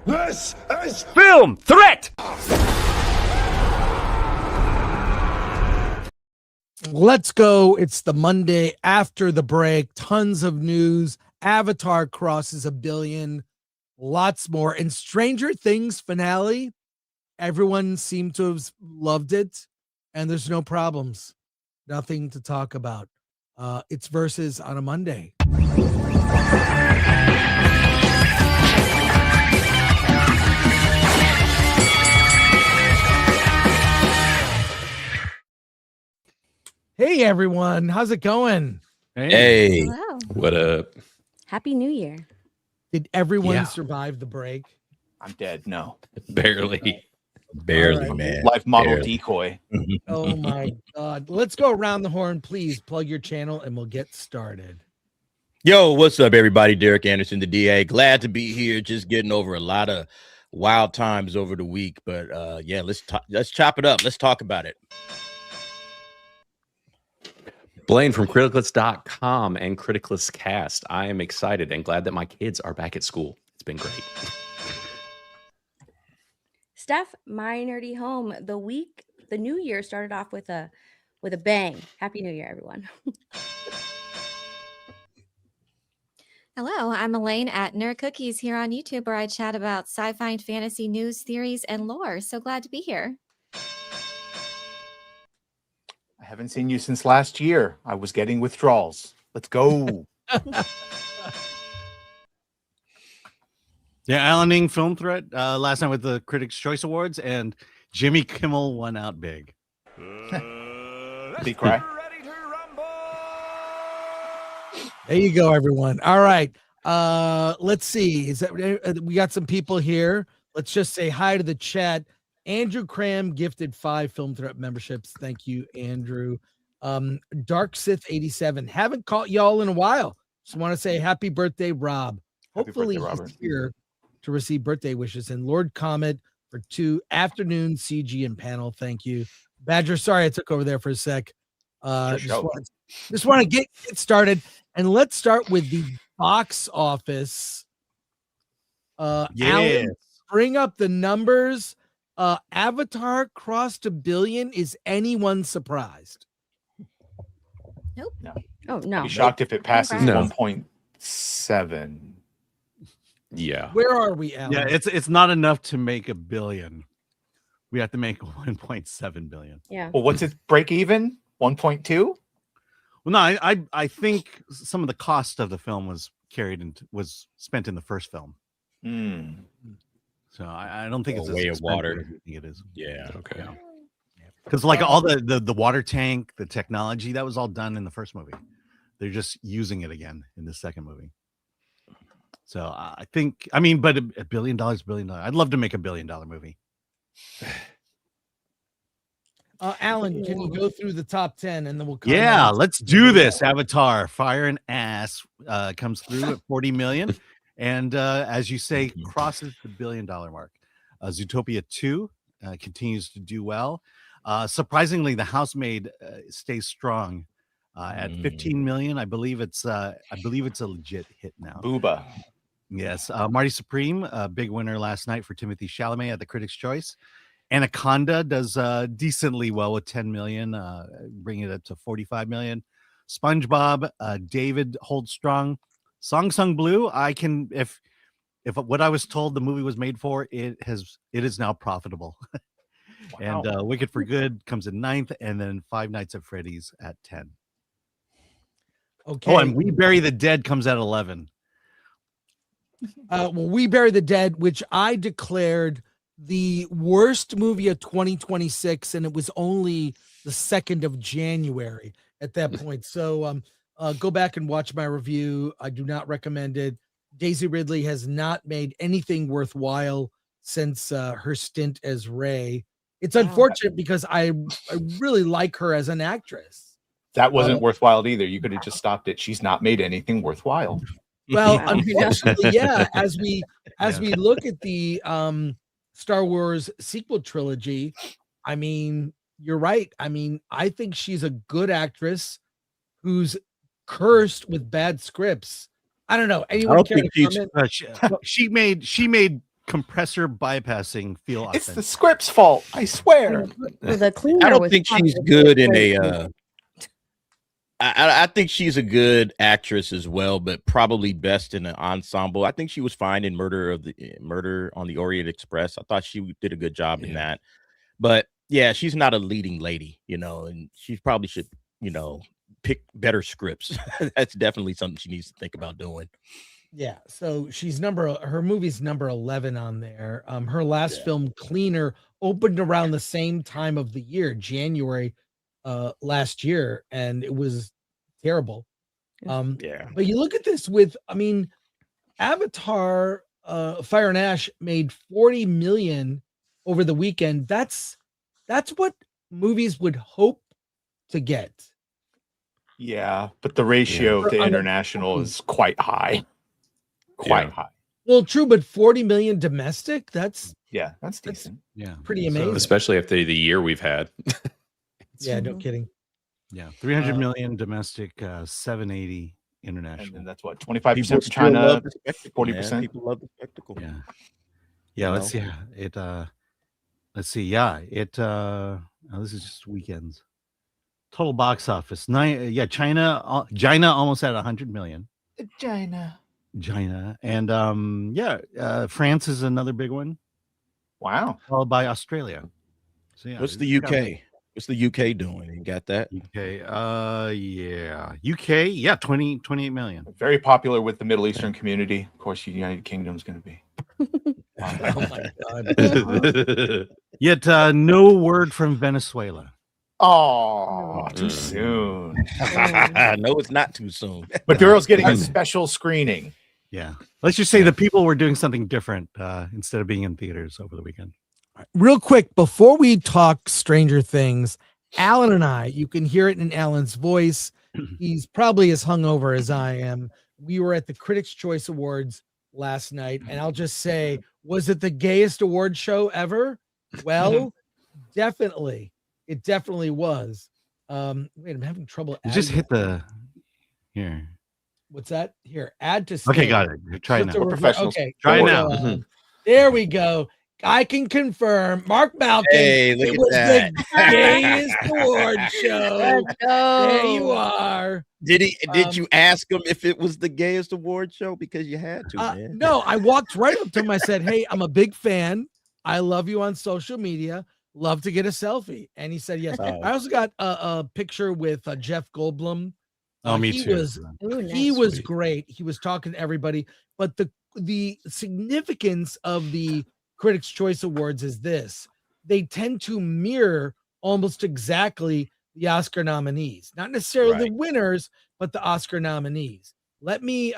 This is Film Threat! Let's go. It's the Monday after the break. Tons of news. Avatar crosses 1 billion. Lots more. And Stranger Things finale. Everyone seemed to have loved it. And there's no problems. Nothing to talk about. It's Versus on a Monday. Hey, everyone. How's it going? Hey. Hello. What up? Happy New Year. Did everyone survive the break? I'm dead. No. Barely. Barely, Right. man. Life model Barely. decoy. Oh, my God. Let's go around the horn. Please plug your channel and we'll get started. Yo, what's up, everybody? Derek Anderson, the DA. Glad to be here. Just getting over a lot of wild times over the week. But yeah, let's chop it up. Let's talk about it. Blaine from Criticless.com and Criticless Cast. I am excited and glad that my kids are back at school. It's been great. Steph, my nerdy home. The new year started off with a bang. Happy New Year, everyone. Hello, I'm Elaine at Nerd Cookies here on YouTube, where I chat about sci-fi and fantasy news, theories, and lore. So glad to be here. I haven't seen you since last year. I was getting withdrawals. Let's go. Yeah, Alan Ing Film Threat last night with the Critics' Choice Awards, and Jimmy Kimmel won out big. Big cry. There you go, everyone. All right. Let's see. Is that we got some people here? Let's just say hi to the chat. Andrew Cram gifted 5 Film Threat memberships. Thank you, Andrew. Dark Sith 87. Haven't caught y'all in a while. Just want to say happy birthday, Rob. Hopefully birthday, he's here to receive birthday wishes. And Lord Comet for 2 afternoon CG and panel. Thank you. Badger, sorry I took over there for a sec. Just want to get started. And let's start with the box office. Alan, bring up the numbers. Avatar crossed 1 billion. Is anyone surprised? Nope. No. Oh, no. I'd be shocked if it passes No. 1.7. Yeah. Where are we, Alan? Yeah, it's not enough to make 1 billion. We have to make 1.7 billion. Yeah. Well, what's it break even? 1.2? Well, no, I think some of the cost of the film was spent in the first film. Mm. So I don't think it's Way of as water. expensive as you think it is. Yeah. Okay. Because like all the water tank, the technology, that was all done in the first movie. They're just using it again in the second movie. So I think, but $1 billion, $1 billion. I'd love to make $1 billion movie. Alan, can you go through the top 10 and then we'll come Yeah, on? let's do this. Avatar, Fire and Ass comes through at 40 million. And as you say, crosses the $1 billion mark. Zootopia 2 continues to do well. Surprisingly, The Housemaid stays strong at 15 million. I believe it's a legit hit now. Booba. Yes, Marty Supreme, big winner last night for Timothy Chalamet at the Critics' Choice. Anaconda does decently well with 10 million, bringing it up to 45 million. SpongeBob, David holds strong. Song Sung Blue, if what I was told the movie was made for, it is now profitable. Wow. And Wicked for Good comes in 9th, and then Five Nights at Freddy's at 10. Okay. Oh, and We Bury the Dead comes at 11. Well, We Bury the Dead, which I declared the worst movie of 2026, and it was only the 2nd of January at that point. So go back and watch my review. I do not recommend it. Daisy Ridley has not made anything worthwhile since her stint as Rey. It's unfortunate because I really like her as an actress. That wasn't worthwhile either. You could have just stopped it. She's not made anything worthwhile. Well, Wow. unfortunately, yeah. As we look at the Star Wars sequel trilogy, I mean, you're right. I mean, I think she's a good actress who's cursed with bad scripts. I don't know. I Anyone don't care think to comment? she made compressor bypassing feel It's the authentic. script's fault, I swear. The cleaner I don't was think talking she's to good in Blake. a. I think she's a good actress as well, but probably best in an ensemble. I think she was fine in Murder on the Orient Express. I thought she did a good job in that. But yeah, she's not a leading lady, and she probably should, pick better scripts. That's definitely something she needs to think about doing. Yeah, so her movie's number 11 on there. Her last film, Cleaner, opened around the same time of the year, January last year, and it was terrible. But you look at this with, Avatar Fire and Ash made 40 million over the weekend. That's what movies would hope to get. Yeah, but the ratio to international is quite high. Quite high. Well, true, but 40 million domestic, that's decent. Yeah. Pretty amazing. Especially after the year we've had. Yeah, no kidding. Yeah, 300 million domestic, 780 international. And that's what, 25% for China, 40%. People love the spectacle. Yeah. Let's see. Let's see. Yeah, this is just weekends. Total box office. China almost at 100 million. China. And France is another big one. Wow. Followed by Australia. So yeah. What's the UK? What's the UK doing? You got that? UK, 28 million. Very popular with the Middle Eastern community. Of course, the United Kingdom's going to be. Oh my God. Yet no word from Venezuela. Oh, too soon. No, it's not too soon. Maduro's getting a special screening. Yeah. Let's just say the people were doing something different instead of being in theaters over the weekend. Real quick, before we talk Stranger Things, Alan and I, you can hear it in Alan's voice. He's probably as hungover as I am. We were at the Critics' Choice Awards last night, and I'll just say, was it the gayest award show ever? Well, definitely. It definitely was. Wait, I'm having trouble. You just hit the here. What's that? Here, add to. Okay, got it. Try it now. We're professionals. Okay, try it now. There we go. I can confirm. Mark Malkin. Hey, look it at was that. the gayest award show. Let's go. There you are. Did you ask him if it was the gayest award show? Because you had to, man. No, I walked right up to him. I said, "Hey, I'm a big fan. I love you on social media. Love to get a selfie." And he said, "Yes." I also got a picture with Jeff Goldblum. Oh, me too. He was great. He was talking to everybody. But the significance of the Critics' Choice Awards is this: they tend to mirror almost exactly the Oscar nominees, not necessarily the winners, but the Oscar nominees. Let me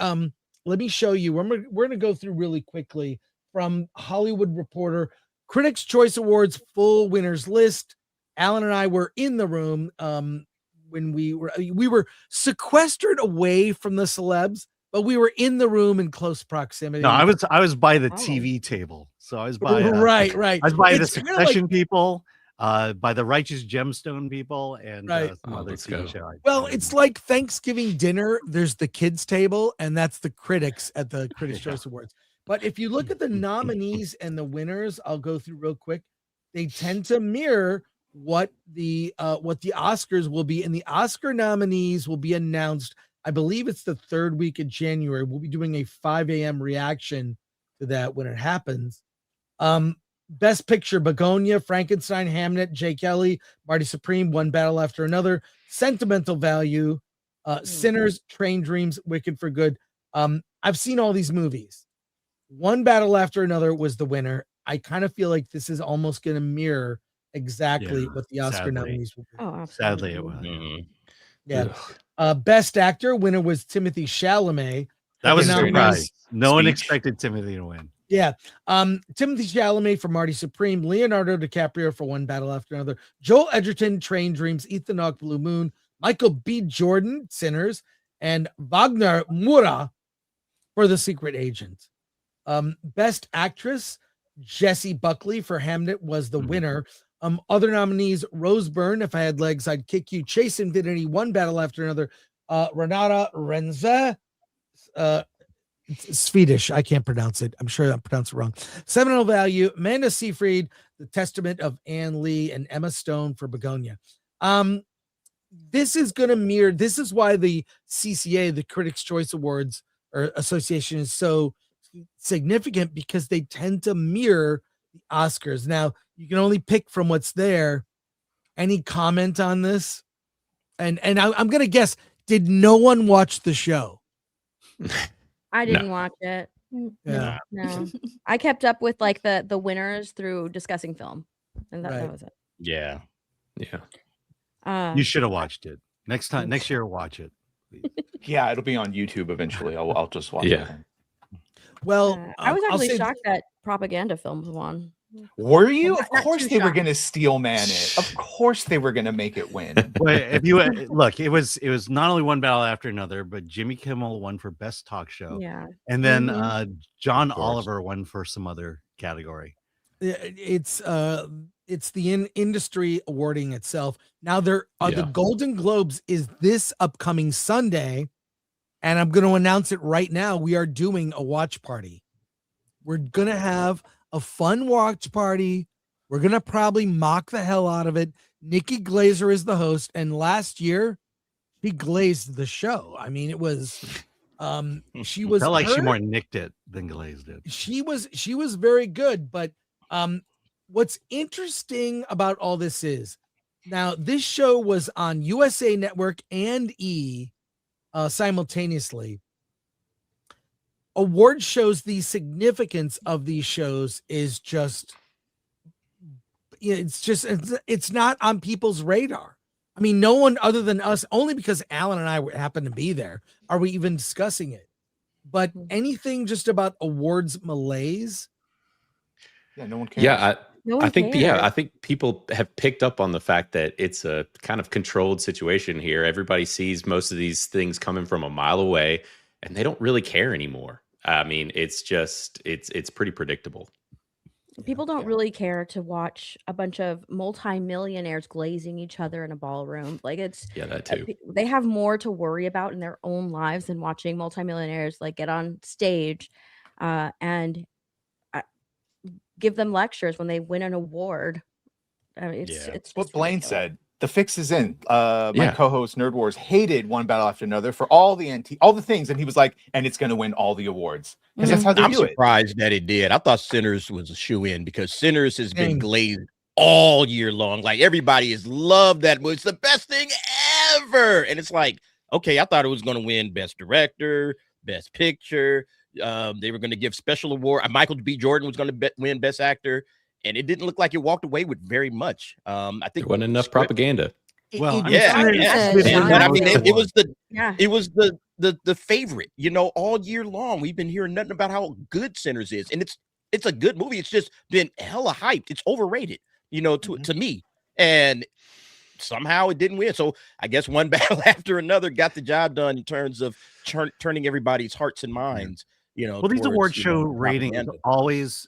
show you. We're going to go through really quickly from Hollywood Reporter, Critics' Choice Awards full winners list. Alan and I were in the room when we were sequestered away from the celebs, but we were in the room in close proximity. No, I was by the TV table. So I was by right. I was by the Succession people, by the Righteous Gemstone people, and some other TV show. Well, it's like Thanksgiving dinner. There's the kids table, and that's the critics at the Critics' Choice Awards. But if you look at the nominees and the winners, I'll go through real quick. They tend to mirror what the Oscars will be, and the Oscar nominees will be announced. I believe it's the third week of January. We'll be doing a 5 a.m. reaction to that when it happens. Best Picture: Begonia, Frankenstein, Hamnet, Jay Kelly, Marty Supreme, One Battle After Another, Sentimental Value, Sinners, Train Dreams, Wicked for Good. I've seen all these movies. One Battle After Another was the winner. I kind of feel like this is almost going to mirror exactly what the Oscar nominees will be. Oh, sadly, it was. Yeah. Best Actor winner was Timothy Chalamet. That was a surprise. No one expected Timothy to win. Yeah. Timothy Chalamet for Marty Supreme, Leonardo DiCaprio for One Battle After Another, Joel Edgerton, Train Dreams, Ethan Hawke, Blue Moon, Michael B. Jordan, Sinners, and Wagner Moura for The Secret Agent. Best Actress, Jessie Buckley for Hamnet was the winner. Other nominees: Rose Byrne, If I Had Legs, I'd Kick You, Chase Infinity, One Battle After Another, Renata Renza, It's Swedish. I can't pronounce it. I'm sure I pronounced it wrong. Seminal value, Amanda Seyfried, The Testament of Anne Lee, and Emma Stone for Begonia. This is going to mirror, this is why the CCA, the Critics' Choice Awards or Association, is so significant, because they tend to mirror the Oscars. Now, you can only pick from what's there. Any comment on this? And I'm going to guess, did no one watch the show? I didn't watch it. Yeah. No. I kept up with like the winners through discussing film, and that Right. was it. Yeah. Yeah. You should have watched it. Next year, watch it. Yeah, it'll be on YouTube eventually. I'll just watch Yeah. it. Well, I was I'll actually say shocked that propaganda films won. Were you? Well, Of not course too they were shocked. going to steel man it. Of course they were going to make it win. But if you look, it was not only one battle after another, but Jimmy Kimmel won for best talk show, Yeah. and then John Of course. Oliver won for some other category. it's the industry awarding itself. Now there are the Yeah. Golden Globes is this upcoming Sunday, and I'm going to announce it right now. We are doing a watch party. We're going to have a fun watch party. We're going to probably mock the hell out of it. Nikki Glazer is the host, and last year she glazed the show. I mean, it was she was Felt like she her- more nicked it than glazed it. she was very good. But what's interesting about all this is, now this show was on USA Network and E simultaneously. Award shows, the significance of these shows is just, it's not on people's radar. I mean, no one other than us, only because Alan and I happen to be there, are we even discussing it. But anything just about awards malaise. Yeah, no one cares. Yeah. No one I think cares. I think people have picked up on the fact that it's a kind of controlled situation here. Everybody sees most of these things coming from a mile away, and they don't really care anymore. I mean, it's just it's pretty predictable. People don't really care to watch a bunch of multimillionaires glazing each other in a ballroom. Like it's Yeah, that too. they have more to worry about in their own lives than watching multimillionaires like get on stage and give them lectures when they win an award. It's What just Blaine ridiculous. said. The fix is in. My Yeah. co-host Nerd Wars hated one battle after another for all the all the things, and he was like, and it's going to win all the awards because that's how they I'm do it. surprised that it did. I thought Sinners was a shoe-in because Sinners has been Same. glazed all year long. Like everybody has loved that movie. It's the best thing ever. And it's like, okay, I thought it was going to win Best Director, Best Picture. They were going to give special award. Michael B. Jordan was going to win Best Actor, and it didn't look like it walked away with very much. I think There wasn't the enough script- propaganda. Well, I mean, Yeah, Sinners- yeah. It's a Sinners And I mean, was it was the Yeah. it was the favorite, all year long. We've been hearing nothing about how good Sinners is, and it's a good movie. It's just been hella hyped. It's overrated, to me, and somehow it didn't win. So I guess one battle after another got the job done in terms of turning everybody's hearts and minds. well, these towards, award show ratings propaganda. always,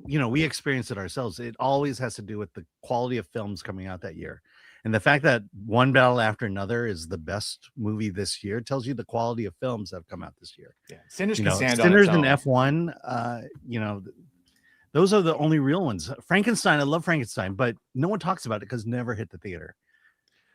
we experience it ourselves. It always has to do with the quality of films coming out that year. And the fact that one battle after another is the best movie this year tells you the quality of films that have come out this year. Yeah. Sinners can stand on Sinners its and own. F1, those are the only real ones. Frankenstein, I love Frankenstein, but no one talks about it because it never hit the theater.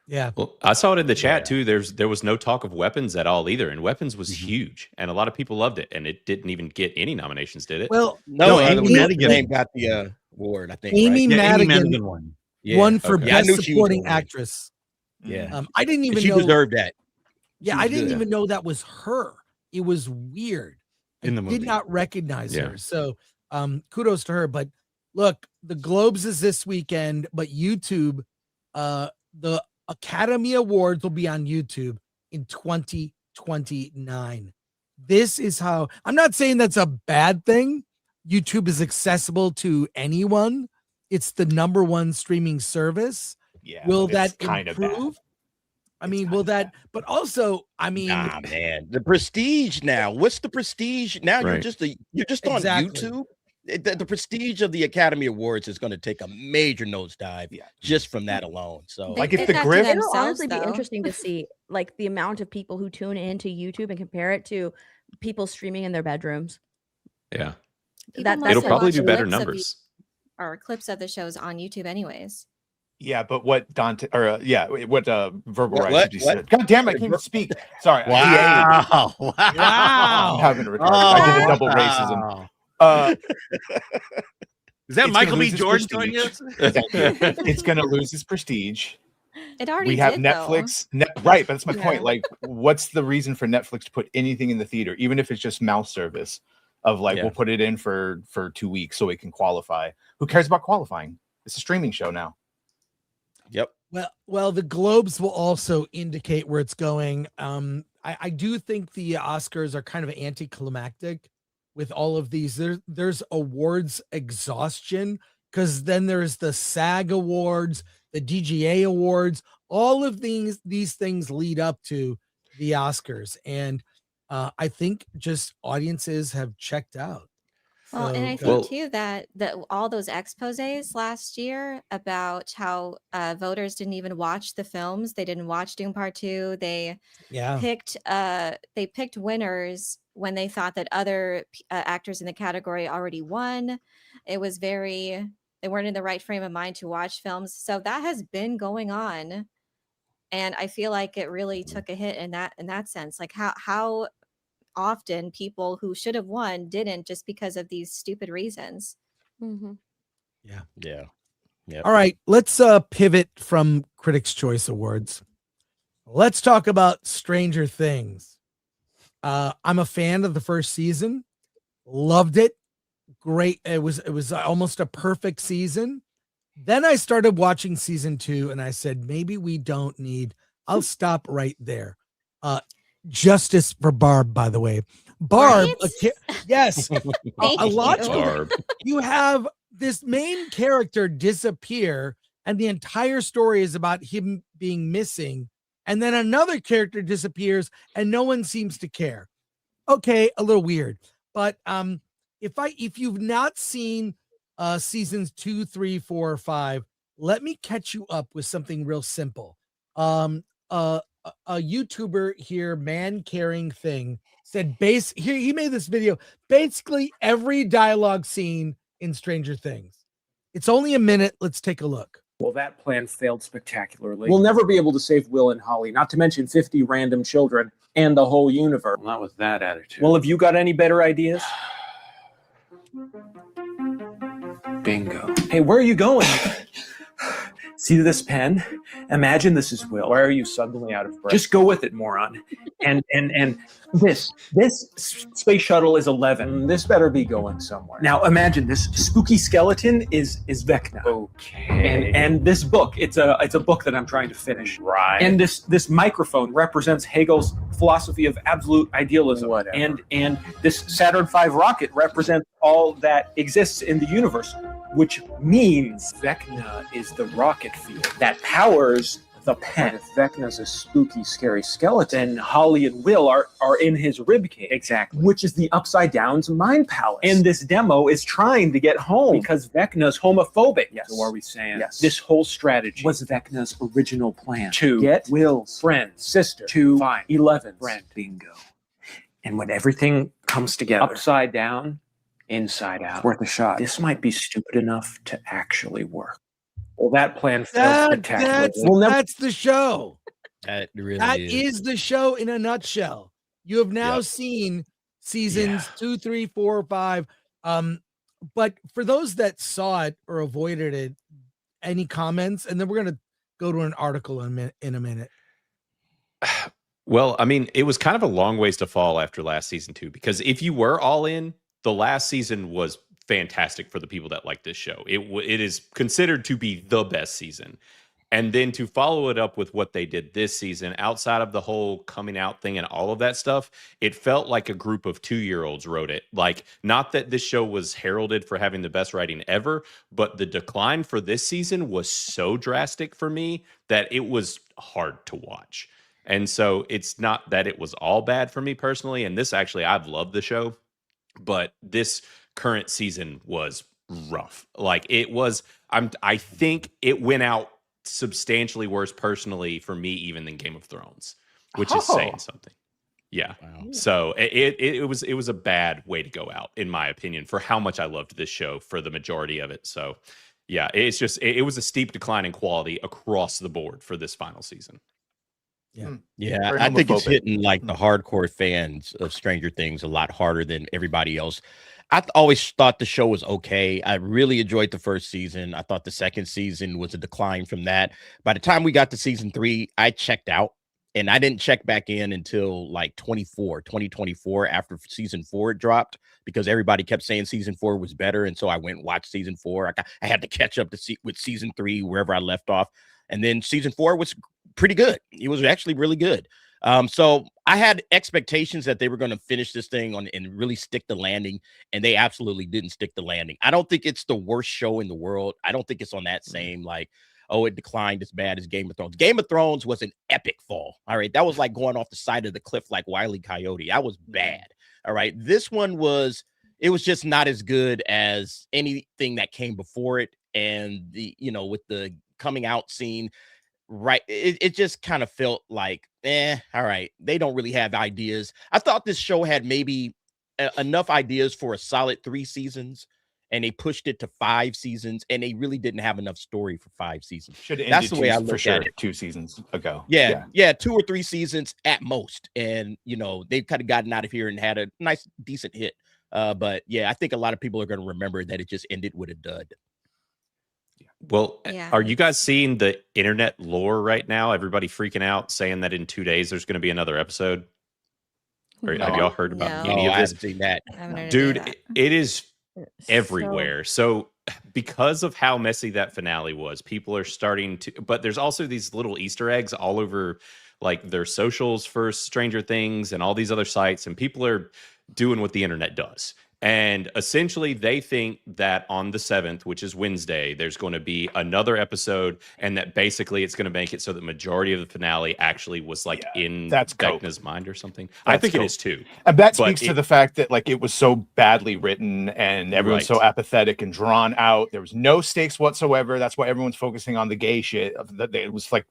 Yeah. Well, I saw it in the chat too. There was no talk of Weapons at all either, and Weapons was huge, and a lot of people loved it, and it didn't even get any nominations, did it? Well, No, Amy Madigan got the award, I think. Amy right? Madigan won. won for okay. Yeah, I Best knew she was Supporting gonna win. Actress. Yeah, I didn't even she know. deserved that. Yeah, She I was didn't good. even know that was her. It was weird. In the I movie. did not recognize Yeah. her. So kudos to her. But look, the Globes is this weekend, but YouTube, the Academy Awards will be on YouTube in 2029. This is how, I'm not saying that's a bad thing. YouTube is accessible to anyone. It's the #1 streaming service. Yeah. Will it's that kind of bad. improve? I It's mean, kinda will that, bad. but also, I mean, Nah, man, the prestige now. What's the prestige now? You're Right. just on Exactly. YouTube. The prestige of the Academy Awards is going to take a major nosedive Yeah. just from that alone. So, They Like, if did the that to Griff- It'll themselves, honestly be though. interesting to see like the amount of people who tune into YouTube and compare it to people streaming in their bedrooms. Yeah. People That's It'll mostly probably watch do better clips of the- numbers. or clips of the shows on YouTube, anyways. Yeah, but what Dante or what Verbal What- Rights what? said. God damn it, I can't even speak. Sorry. Wow. EA. I'm having a retarded. I did a double racism. Is that It's Michael gonna B. lose its Jordan joining prestige. us? Thank you. It's going to lose its prestige. It already We have did, Netflix. Right, but that's my Yeah. point. Like, what's the reason for Netflix to put anything in the theater, even if it's just mouse service? Of like, Yeah. we'll put it in for 2 weeks so it can qualify. Who cares about qualifying? It's a streaming show now. Yep. Well, the Globes will also indicate where it's going. I do think the Oscars are kind of anticlimactic with all of these. There's awards exhaustion, because then there's the SAG Awards, the DGA Awards. All of these things lead up to the Oscars, and I think just audiences have checked out. Well, and I So, think too that all those exposés last year about how voters didn't even watch the films. They didn't watch Doom Part 2. They yeah, picked winners when they thought that other actors in the category already won. It was they weren't in the right frame of mind to watch films. So that has been going on. And I feel like it really took a hit in that sense. Like how often people who should have won didn't, just because of these stupid reasons. Mm-hmm. Yeah. all right, let's pivot from Critics' Choice Awards. Let's talk about Stranger Things. I'm a fan of the first season. Loved it. Great. It was almost a perfect season. Then I started watching season 2 and I said, maybe we don't need, I'll stop right there. Justice for Barb, by the way. Barb, Right? yes. Thank a lot you. Barb. You have this main character disappear, and the entire story is about him being missing. And then another character disappears, and no one seems to care. Okay, a little weird. But if you've not seen seasons 2, 3, 4, or 5, let me catch you up with something real simple. A YouTuber here, Man Caring Thing, said he made this video. Basically, every dialogue scene in Stranger Things. It's only a minute. Let's take a look. Well, that plan failed spectacularly. We'll never be able to save Will and Holly, not to mention 50 random children and the whole universe. Not with that attitude. Well, have you got any better ideas? Bingo. Hey, where are you going? See this pen? Imagine this is Will. Why are you suddenly out of breath? Just go with it, moron. And this space shuttle is 11. This better be going somewhere. Now imagine this spooky skeleton is Vecna. Okay. And this book, it's a book that I'm trying to finish. Right. And this microphone represents Hegel's philosophy of absolute idealism. Whatever. And this Saturn V rocket represents all that exists in the universe, which means Vecna is the rocket field that powers the pen. If Vecna's a spooky, scary skeleton, Holly and Will are in his ribcage. Exactly. Which is the Upside Down's mind palace. And this demo is trying to get home because Vecna's homophobic. Yes. So are we saying This whole strategy was Vecna's original plan. To get Will's friend, sister, to find 11's friend. Bingo. And when everything comes together, Upside down, inside out. it's worth a shot. This might be stupid enough to actually work. Well, that plan failed spectacularly. That's the show. That really That is. is the show in a nutshell. You have now seen seasons 2, 3, 4, 5. But for those that saw it or avoided it, any comments? And then we're gonna go to an article in a minute. Well, I mean, it was kind of a long ways to fall after last season too, because if you were all in, the last season was fantastic for the people that like this show. It is considered to be the best season. And then to follow it up with what they did this season, outside of the whole coming out thing and all of that stuff, it felt like a group of 2-year-olds wrote it. Like, not that this show was heralded for having the best writing ever, but the decline for this season was so drastic for me that it was hard to watch. And so it's not that it was all bad for me personally. And this actually, I've loved the show, but this current season was rough. Like, it was, I think it went out substantially worse personally for me even than Game of Thrones, which is saying something. Yeah. Wow. So it was a bad way to go out, in my opinion, for how much I loved this show for the majority of it. So yeah, it's just it was a steep decline in quality across the board for this final season. Yeah, Very I think it's homophobic. hitting like the hardcore fans of Stranger Things a lot harder than everybody else. Always thought the show was okay. I really enjoyed the first season. I thought the second season was a decline from that. By the time we got to season 3, I checked out, and I didn't check back in until like 2024 after season 4 dropped, because everybody kept saying season 4 was better. And so I went and watched season 4. I had to catch up to see with season 3 wherever I left off. And then season 4 was pretty good. It was actually really good. So I had expectations that they were going to finish this thing on and really stick the landing, and they absolutely didn't stick the landing. I don't think it's the worst show in the world. I don't think it's on that same like, oh, it declined as bad as Game of Thrones. Game of Thrones was an epic fall. All right. That was like going off the side of the cliff like Wile E. Coyote. That was bad. All right. This one was just not as good as anything that came before it. And with the coming out scene, right, it just kind of felt like, all right, they don't really have ideas. I thought this show had maybe enough ideas for a solid 3 seasons, and they pushed it to 5 seasons, and they really didn't have enough story for 5 seasons. Should have That's ended the way I for look sure at it. 2 seasons ago. Yeah, 2 or 3 seasons at most, and they've kind of gotten out of here and had a nice, decent hit. But yeah, I think a lot of people are going to remember that it just ended with a dud. Well, Yeah, are you guys seeing the internet lore right now? Everybody freaking out, saying that in 2 days there's going to be another episode. Have y'all heard about any No, of I this? haven't seen that. I haven't heard Dude, any of it is So- everywhere. So because of how messy that finale was, people are starting to, but there's also these little Easter eggs all over like their socials for Stranger Things and all these other sites, and people are doing what the internet does. And essentially, they think that on the 7th, which is Wednesday, there's going to be another episode, and that basically it's going to make it so the majority of the finale actually was like in that's cope. Vecna's mind or something. I think it is too. And that But speaks to the fact that like it was so badly written and everyone's so Right. apathetic and drawn out. There was no stakes whatsoever. That's why everyone's focusing on the gay shit. It was like,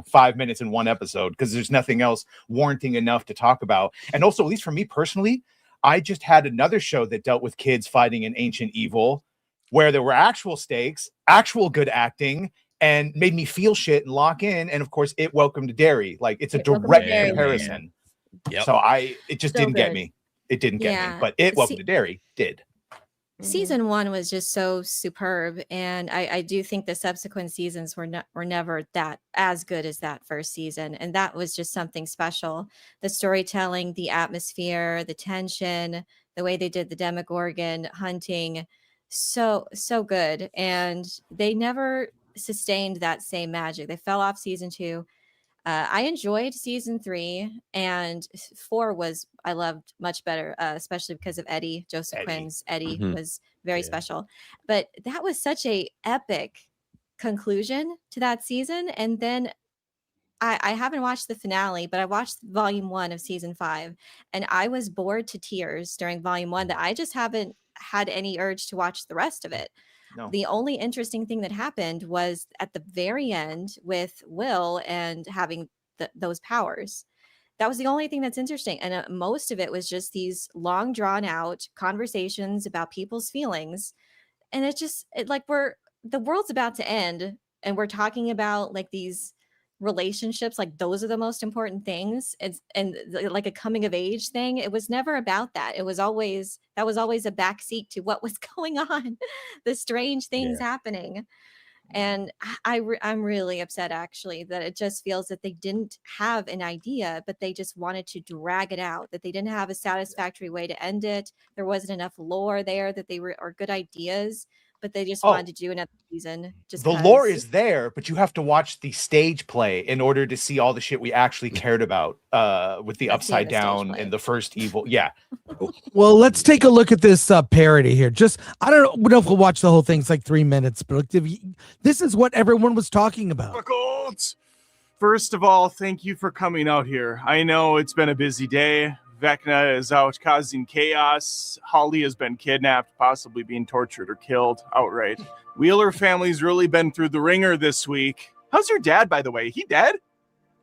5 minutes in one episode because there's nothing else warranting enough to talk about. And also, at least for me personally, I just had another show that dealt with kids fighting an ancient evil where there were actual stakes, actual good acting, and made me feel shit and lock in. And of course, it welcomed dairy. Like it's a Welcome to direct Dairy. comparison. Yep. So it just So didn't get good. me. It didn't get Yeah. me, but it welcome See- to dairy did. Season 1 was just so superb, and I do think the subsequent seasons were never that as good as that first season, and that was just something special. The storytelling, the atmosphere, the tension, the way they did the Demogorgon hunting, so good, and they never sustained that same magic. They fell off season 2. I enjoyed season 3, and 4 I loved much better, especially because of Eddie. Joseph Eddie. Quinn's Eddie Mhm. was very Yeah. special. But that was such a epic conclusion to that season. And then I haven't watched the finale, but I watched volume 1 of season 5, and I was bored to tears during volume 1 that I just haven't had any urge to watch the rest of it. No. The only interesting thing that happened was at the very end with Will and having those powers. That was the only thing that's interesting. And most of it was just these long drawn out conversations about people's feelings. And the world's about to end, and we're talking about like these relationships, like those are the most important things. Like a coming of age thing. It was never about that. That was always a backseat to what was going on, the strange things happening. And I'm really upset actually that it just feels that they didn't have an idea, but they just wanted to drag it out, that they didn't have a satisfactory way to end it. There wasn't enough lore there, that are good ideas, but they just wanted to do another season. Just The lore 'cause. is there, but you have to watch the stage play in order to see all the shit we actually cared about with the Let's see upside the stage down play. and the first evil. Yeah. Well, let's take a look at this parody here. I don't know if we'll watch the whole thing. It's like 3 minutes, but this is what everyone was talking about. Buckles! First of all, thank you for coming out here. I know it's been a busy day. Vecna is out causing chaos. Holly has been kidnapped, possibly being tortured or killed outright. Wheeler family's really been through the ringer this week. How's your dad, by the way? He dead?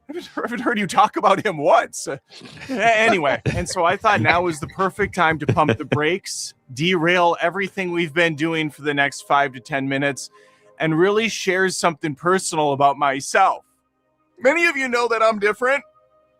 I haven't heard you talk about him once. Anyway, and so I thought now was the perfect time to pump the brakes, derail everything we've been doing for the next 5 to 10 minutes, and really share something personal about myself. Many of you know that I'm different,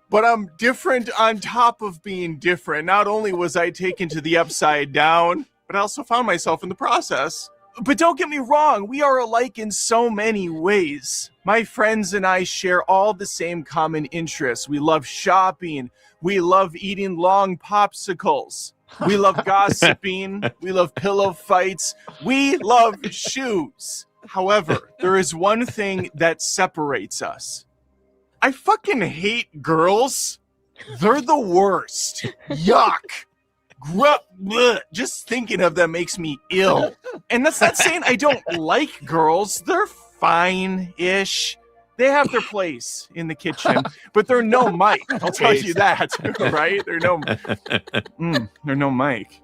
but I'm different on top of being different. Not only was I taken to the upside down, but I also found myself in the process. But don't get me wrong, we are alike in so many ways. My friends and I share all the same common interests. We love shopping. We love eating long popsicles. We love gossiping. We love pillow fights. We love shoes. However, there is one thing that separates us. I fucking hate girls. They're the worst. Yuck. Bleh. Just thinking of them makes me ill. And that's not saying I don't like girls. They're fine-ish. They have their place in the kitchen, but they're no Mike. I'll tell you that, right? They're no Mike.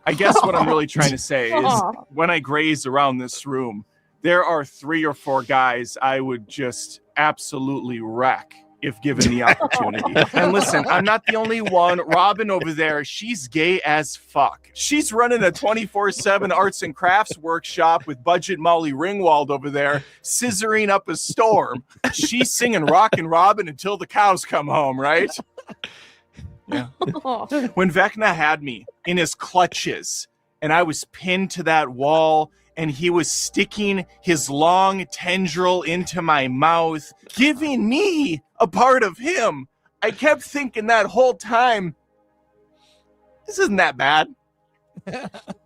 I guess what I'm really trying to say is when I graze around this room, there are 3 or 4 guys I would just absolutely wreck if given the opportunity. And listen, I'm not the only one. Robin over there, she's gay as fuck. She's running a 24/7 arts and crafts workshop with Budget Molly Ringwald over there, scissoring up a storm. She's singing Rockin' Robin until the cows come home, right? Yeah. When Vecna had me in his clutches and I was pinned to that wall and he was sticking his long tendril into my mouth, giving me a part of him, I kept thinking that whole time, this isn't that bad.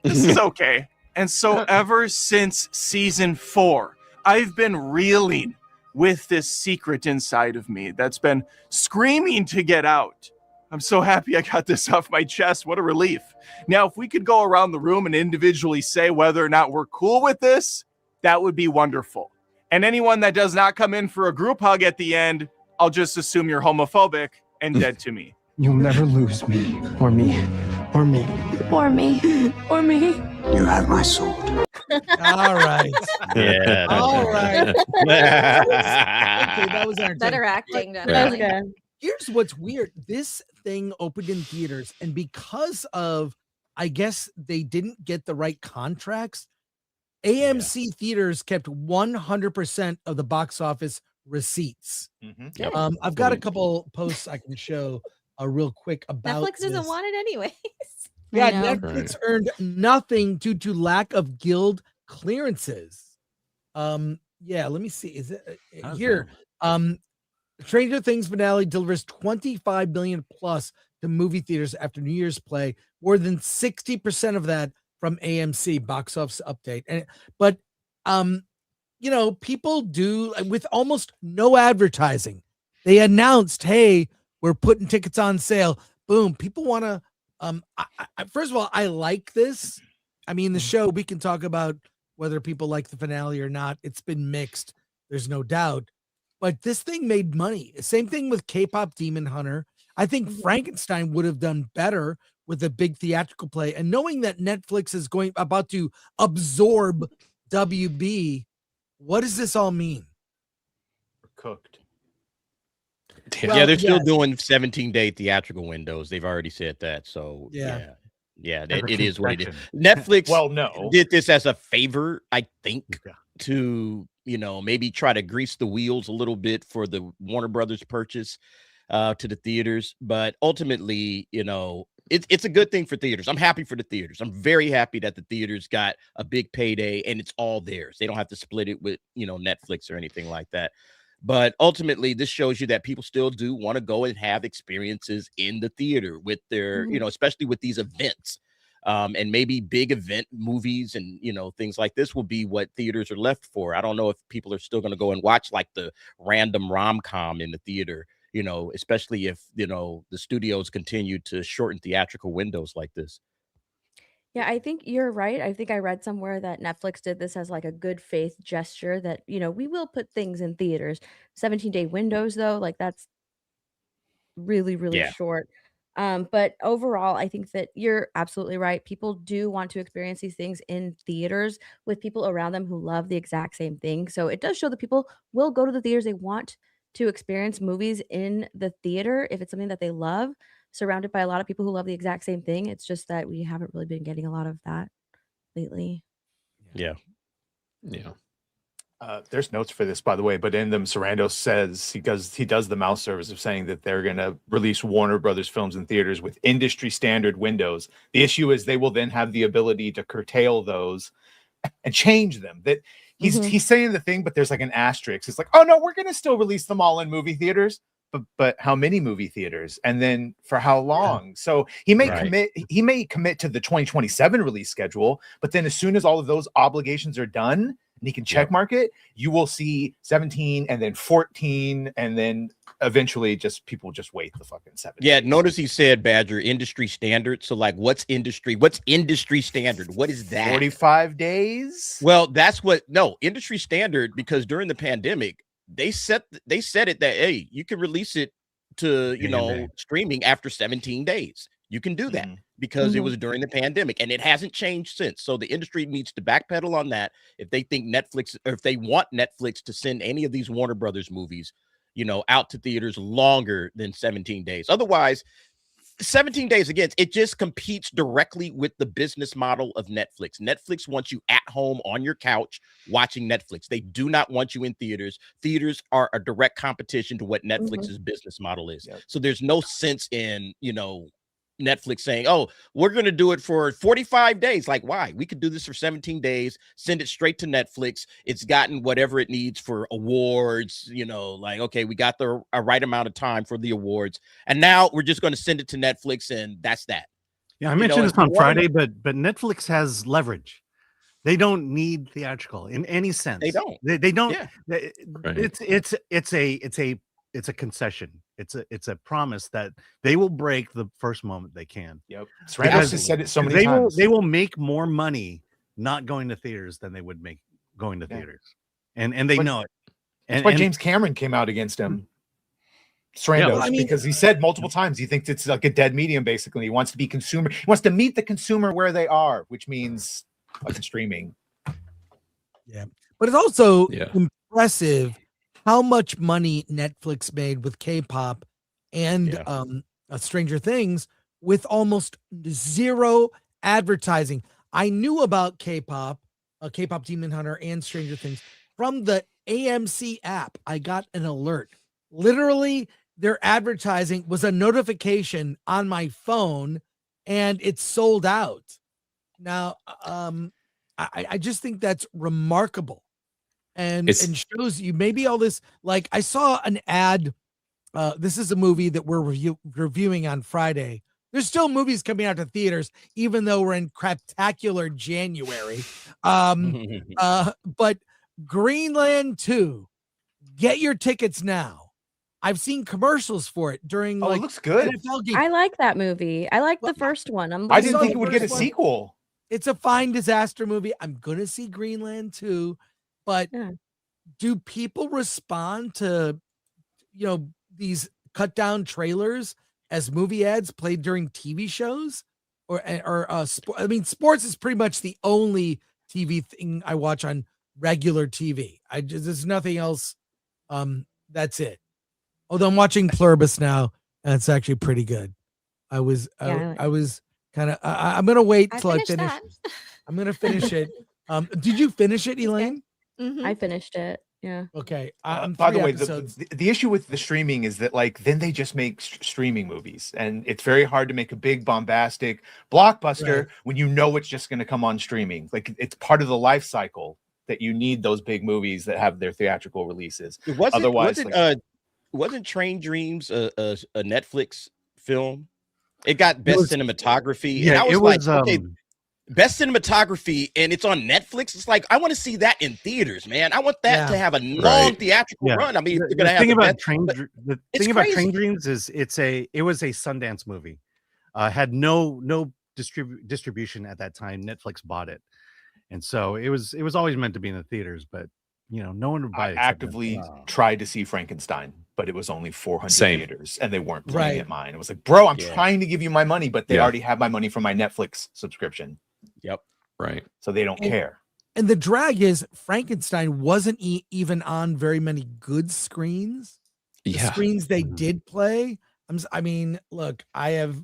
This is okay. And so ever since season 4, I've been reeling with this secret inside of me that's been screaming to get out. I'm so happy I got this off my chest. What a relief. Now, if we could go around the room and individually say whether or not we're cool with this, that would be wonderful. And anyone that does not come in for a group hug at the end, I'll just assume you're homophobic and dead to me. You'll never lose me, or me, or me. Or me. Or me. You have my sword. All right. Yeah. All right. Okay, that was our Better acting. That Definitely. was good. Here's what's weird. This thing opened in theaters, and because of, I guess they didn't get the right contracts, AMC theaters kept 100% of the box office receipts. Yep. I've got a couple posts I can show real quick about Netflix doesn't this. want it anyways. Yeah, I know. Netflix earned nothing due to lack of guild clearances. Yeah, let me see. Is it here? Stranger Things finale delivers 25 million plus to movie theaters after New Year's play. More than 60% of that from AMC box office update. But you know, people do with almost no advertising. They announced, "Hey, we're putting tickets on sale." Boom. People want to. First of all, I like this. I mean, the show, we can talk about whether people like the finale or not. It's been mixed. There's no doubt. But this thing made money. Same thing with K-pop Demon Hunter. I think Frankenstein would have done better with a big theatrical play. And knowing that Netflix is about to absorb WB, what does this all mean? Cooked. Yeah, they're still yes. doing 17-day theatrical windows. They've already said that. So Yeah. it is what it is. Netflix Well, no. did this as a favor, I think, to, you know, maybe try to grease the wheels a little bit for the Warner Brothers purchase to the theaters. But ultimately, you know, it's a good thing for theaters. I'm happy for the theaters. I'm very happy that the theaters got a big payday and it's all theirs. They don't have to split it with, you know, Netflix or anything like that. But ultimately, this shows you that people still do want to go and have experiences in the theater with their, you know, especially with these events. And maybe big event movies and, you know, things like this will be what theaters are left for. I don't know if people are still going to go and watch like the random rom-com in the theater, you know, especially if, you know, the studios continue to shorten theatrical windows like this. Yeah, I think you're right. I think I read somewhere that Netflix did this as like a good faith gesture that, you know, we will put things in theaters. 17-day windows, though, like that's really, really Yeah. short. But overall, I think that you're absolutely right. People do want to experience these things in theaters with people around them who love the exact same thing. So it does show that people will go to the theaters. They want to experience movies in the theater if it's something that they love, surrounded by a lot of people who love the exact same thing. It's just that we haven't really been getting a lot of that lately. Yeah. There's notes for this, by the way, but in them, Sarando says he does the mouth service of saying that they're going to release Warner Brothers films in theaters with industry standard windows. The issue is they will then have the ability to curtail those and change them. That he's saying the thing, but there's like an asterisk. It's like, oh no, we're going to still release them all in movie theaters, but how many movie theaters, and then for how long? Yeah. So he may commit to the 2027 release schedule, but then as soon as all of those obligations are done, and he can check mark it, you will see 17 and then 14 and then eventually people just wait the fucking 7. Yeah, notice he said, Badger, industry standard. So like what's industry standard? What is that? 45 days? Well, industry standard, because during the pandemic, they said it that, hey, you can release it to, streaming after 17 days. You can do that because it was during the pandemic and it hasn't changed since. So the industry needs to backpedal on that. If they think Netflix, or if they want Netflix to send any of these Warner Brothers movies, out to theaters longer than 17 days. Otherwise, 17 days, again, it just competes directly with the business model of Netflix. Netflix wants you at home on your couch watching Netflix. They do not want you in theaters. Theaters are a direct competition to what Netflix's business model is. Yep. So there's no sense in, Netflix saying, oh, we're going to do it for 45 days. Like, why? We could do this for 17 days, send it straight to Netflix. It's gotten whatever it needs for awards, like, okay, we got the right amount of time for the awards. And now we're just going to send it to Netflix and that's that. Yeah, I mentioned this on Friday, but Netflix has leverage. They don't need theatrical in any sense. They don't. They don't. Yeah. It's a concession. It's a promise that they will break the first moment they can. Yep. Ramos has said it so many times. They will make more money not going to theaters than they would make going to theaters. And they know it. That's why James Cameron came out against him. Sarando, because he said multiple times he thinks it's like a dead medium, basically. He wants to be consumer, he wants to meet the consumer where they are, which means like streaming. Yeah. But it's also impressive how much money Netflix made with K-pop and Stranger Things with almost zero advertising. I knew about K-pop, K-pop Demon Hunter, and Stranger Things from the AMC app. I got an alert. Literally, their advertising was a notification on my phone, and it's sold out. Now, I just think that's remarkable. And shows you maybe all this, like I saw an ad. This is a movie that we're reviewing on Friday. There's still movies coming out to theaters, even though we're in craptacular January. But Greenland 2, get your tickets now. I've seen commercials for it during it looks good. NFL games. I like that movie. I like the first one. I didn't think it would get a sequel. It's a fine disaster movie. I'm gonna see Greenland 2. But do people respond to, these cut down trailers as movie ads played during TV shows or sports is pretty much the only TV thing I watch on regular TV. There's nothing else. That's it. Although I'm watching Pluribus now and it's actually pretty good. I was kind of, I'm going to wait till I finish. I'm going to finish it. Did you finish it, Elaine? I finished it. Yeah. Okay. By the way, the issue with the streaming is that then they just make streaming movies, and it's very hard to make a big bombastic blockbuster when you know it's just going to come on streaming. Like it's part of the life cycle that you need those big movies that have their theatrical releases. Wasn't Train Dreams a Netflix film? It got best cinematography. Yeah, and I was okay. Best cinematography, and it's on Netflix. It's like I want to see that in theaters, man. I want that to have a long theatrical run. I mean, the thing about Train Dreams is it was a Sundance movie. Had no distribution at that time. Netflix bought it, and so it was always meant to be in the theaters, but no one would buy it. I actively tried to see Frankenstein, but it was only 400 theaters, and they weren't playing at mine. It was like, bro, I'm trying to give you my money, but they already have my money from my Netflix subscription. Yep. Right. So they don't care. And the drag is Frankenstein wasn't even on very many good screens. the screens they did play. I mean, look, I have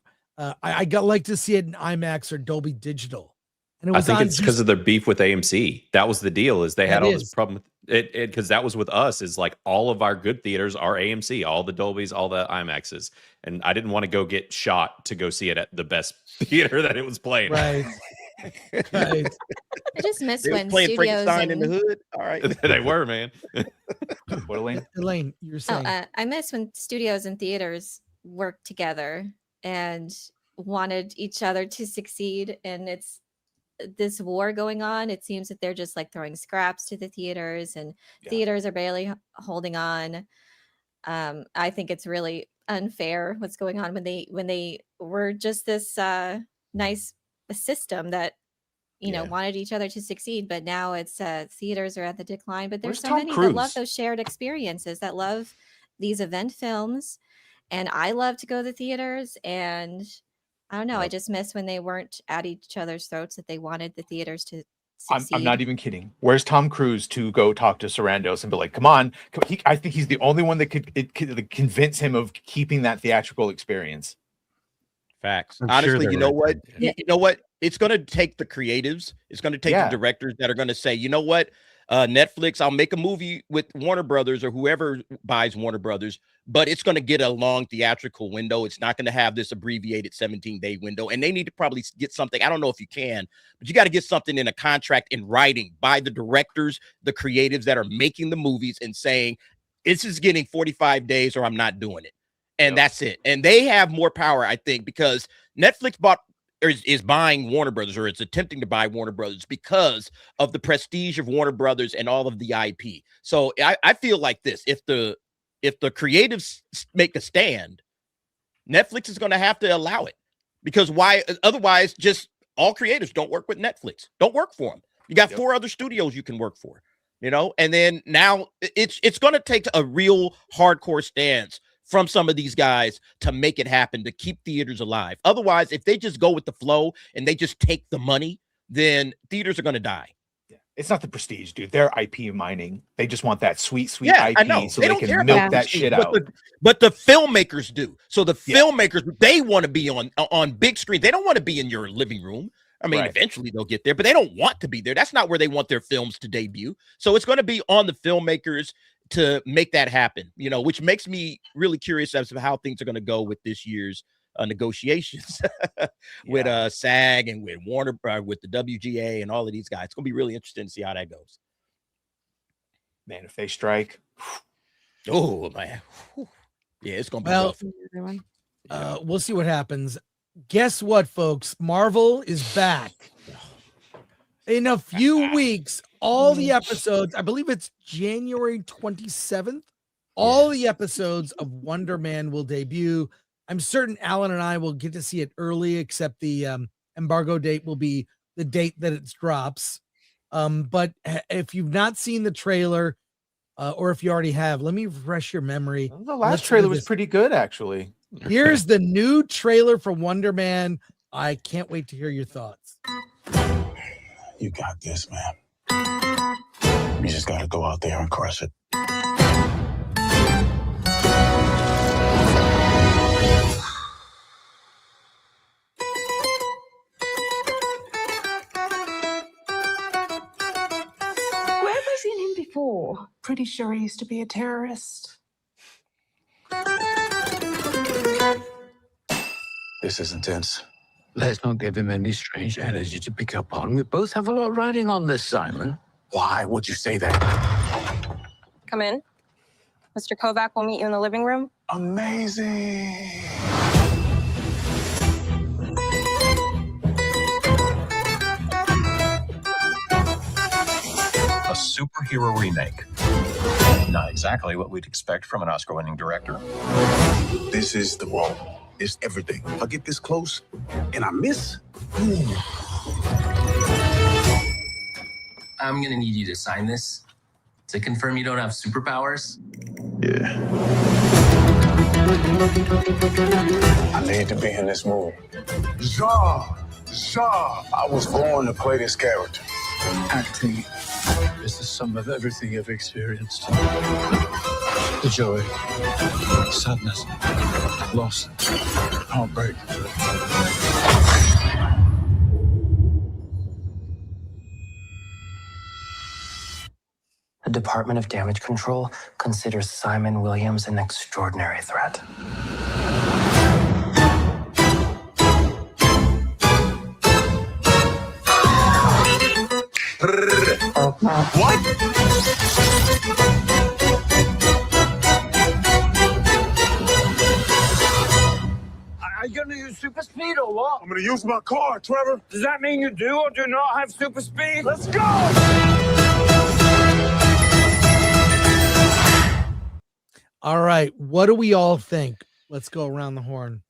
I got like to see it in IMAX or Dolby Digital. And it was I think it's because of their beef with AMC. That was the deal, is they had all this problem with it because that was with us, is like all of our good theaters are AMC, all the Dolbys, all the IMAXs. And I didn't want to go get shot to go see it at the best theater that it was playing. Right. Right. I just miss They was when playing studios Frankenstein in and the hood. All right. They were, man. What, Elaine? Elaine, you were saying. I miss when studios and theaters worked together and wanted each other to succeed. And it's this war going on. It seems that they're just like throwing scraps to the theaters, and theaters are barely holding on. I think it's really unfair what's going on when they were just this nice system that you know wanted each other to succeed, but now it's theaters are at the decline. But there's Where's so Tom many Cruise? that love those shared experiences, that love these event films, and I love to go to the theaters. And I don't know, I just miss when they weren't at each other's throats, that they wanted the theaters to succeed. I'm not even kidding. Where's Tom Cruise to go talk to Sarandos and be like, come on? I think he's the only one that could convince him of keeping that theatrical experience. Facts. I'm Honestly, sure you know what? You know what? It's going to take the creatives. It's going to take the directors that are going to say, you know what? Netflix, I'll make a movie with Warner Brothers or whoever buys Warner Brothers, but it's going to get a long theatrical window. It's not going to have this abbreviated 17-day window. And they need to probably get something. I don't know if you can, but you got to get something in a contract in writing by the directors, the creatives that are making the movies, and saying, this is getting 45 days or I'm not doing it. And that's it. And they have more power, I think, because Netflix is buying Warner Brothers, or it's attempting to buy Warner Brothers because of the prestige of Warner Brothers and all of the IP. So I feel like this: if the creatives make a stand, Netflix is going to have to allow it, because why? Otherwise, just all creators don't work with Netflix. Don't work for them. You got 4 other studios you can work for, you know. And then now it's going to take a real hardcore stance from some of these guys to make it happen, to keep theaters alive. Otherwise, if they just go with the flow and they just take the money, then theaters are going to die. Yeah. It's not the prestige, dude. They're IP mining. They just want that sweet IP I know. so they they don't care can about milk that prestige, shit but out. But the filmmakers do. So the filmmakers, they want to be on big screen. They don't want to be in your living room. I mean, eventually they'll get there, but they don't want to be there. That's not where they want their films to debut. So it's going to be on the filmmakers to make that happen, you know, which makes me really curious as to how things are going to go with this year's negotiations with SAG and with Warner, with the WGA and all of these guys. It's going to be really interesting to see how that goes. Man, if they strike. Oh, man. Yeah, it's going to be rough. We'll see what happens. Guess what, folks? Marvel is back. In a few weeks, all the episodes, I believe it's January 27th, all the episodes of Wonder Man will debut. I'm certain Alan and I will get to see it early, except the embargo date will be the date that it drops. But if you've not seen the trailer, or if you already have, let me refresh your memory. The last trailer was pretty good, actually. Here's the new trailer for Wonder Man. I can't wait to hear your thoughts. You got this, man. You just gotta go out there and crush it. Where have I seen him before? Pretty sure he used to be a terrorist. This is intense. Let's not give him any strange energy to pick up on. We both have a lot riding on this, Simon. Why would you say that? Come in. Mr. Kovac will meet you in the living room. Amazing. A superhero remake. Not exactly what we'd expect from an Oscar-winning director. This is the role. It's everything. If I get this close and I miss, I'm gonna need you to sign this to confirm you don't have superpowers. yeah. I need to be in this movie. Zah! I was born to play this character. Acting is the sum of everything you've experienced. The joy, sadness, loss, heartbreak. The Department of Damage Control considers Simon Williams an extraordinary threat. What? Are you gonna use super speed or what? I'm gonna use my car, Trevor. Does that mean you do or do not have super speed? Let's go! All right. What do we all think? Let's go around the horn.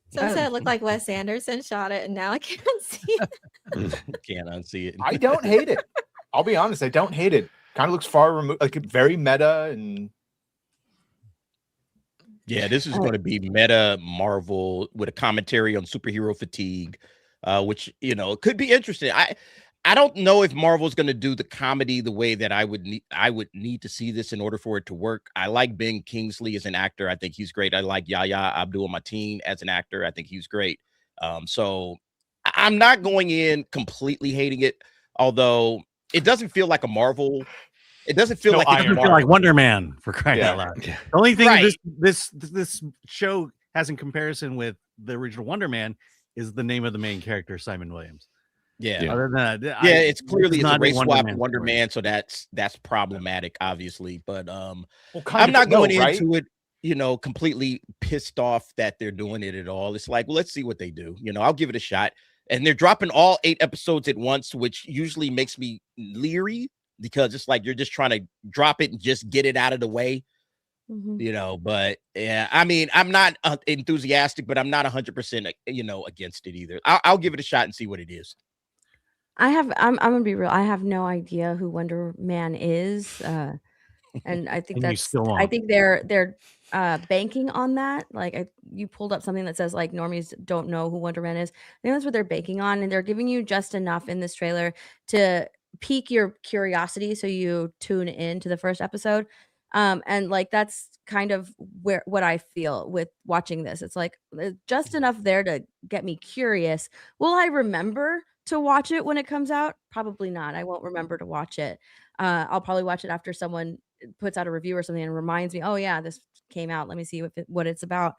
Some said it looked like Wes Anderson shot it, and now I can't see it. Can't unsee it. I don't hate it. I'll be honest, I don't hate it. Kind of looks far removed, like very meta, and Yeah, this is going to be meta Marvel with a commentary on superhero fatigue, which could be interesting. I don't know if Marvel's going to do the comedy the way that I would need to see this in order for it to work. I like Ben Kingsley as an actor. I think he's great. I like Yahya Abdul-Mateen as an actor. I think he's great. So I'm not going in completely hating it, although it doesn't feel like a Marvel. It doesn't feel like it doesn't feel like Wonder Man, for crying out loud. The only thing this show has in comparison with the original Wonder Man is the name of the main character, Simon Williams. Yeah. Other than that, it's clearly it's a not race swap Man Wonder story. Man, so that's problematic, obviously. But kind I'm of, not no, going right? into it, completely pissed off that they're doing it at all. It's like, well, let's see what they do. I'll give it a shot. And they're dropping all 8 episodes at once, which usually makes me leery because it's like you're just trying to drop it and just get it out of the way. But yeah, I mean, I'm not enthusiastic, but I'm not 100%, against it either. I'll give it a shot and see what it is. I'm gonna be real. I have no idea who Wonder Man is, and I think And you that's. still I won't. think they're banking on that. Like you pulled up something that says like normies don't know who Wonder Man is. I think that's what they're banking on, and they're giving you just enough in this trailer to pique your curiosity, so you tune in to the first episode. And like that's kind of what I feel with watching this. It's like just enough there to get me curious. Will I remember to watch it when it comes out? Probably not. I won't remember to watch it. I'll probably watch it after someone puts out a review or something and reminds me, oh yeah, this came out. Let me see what it's about.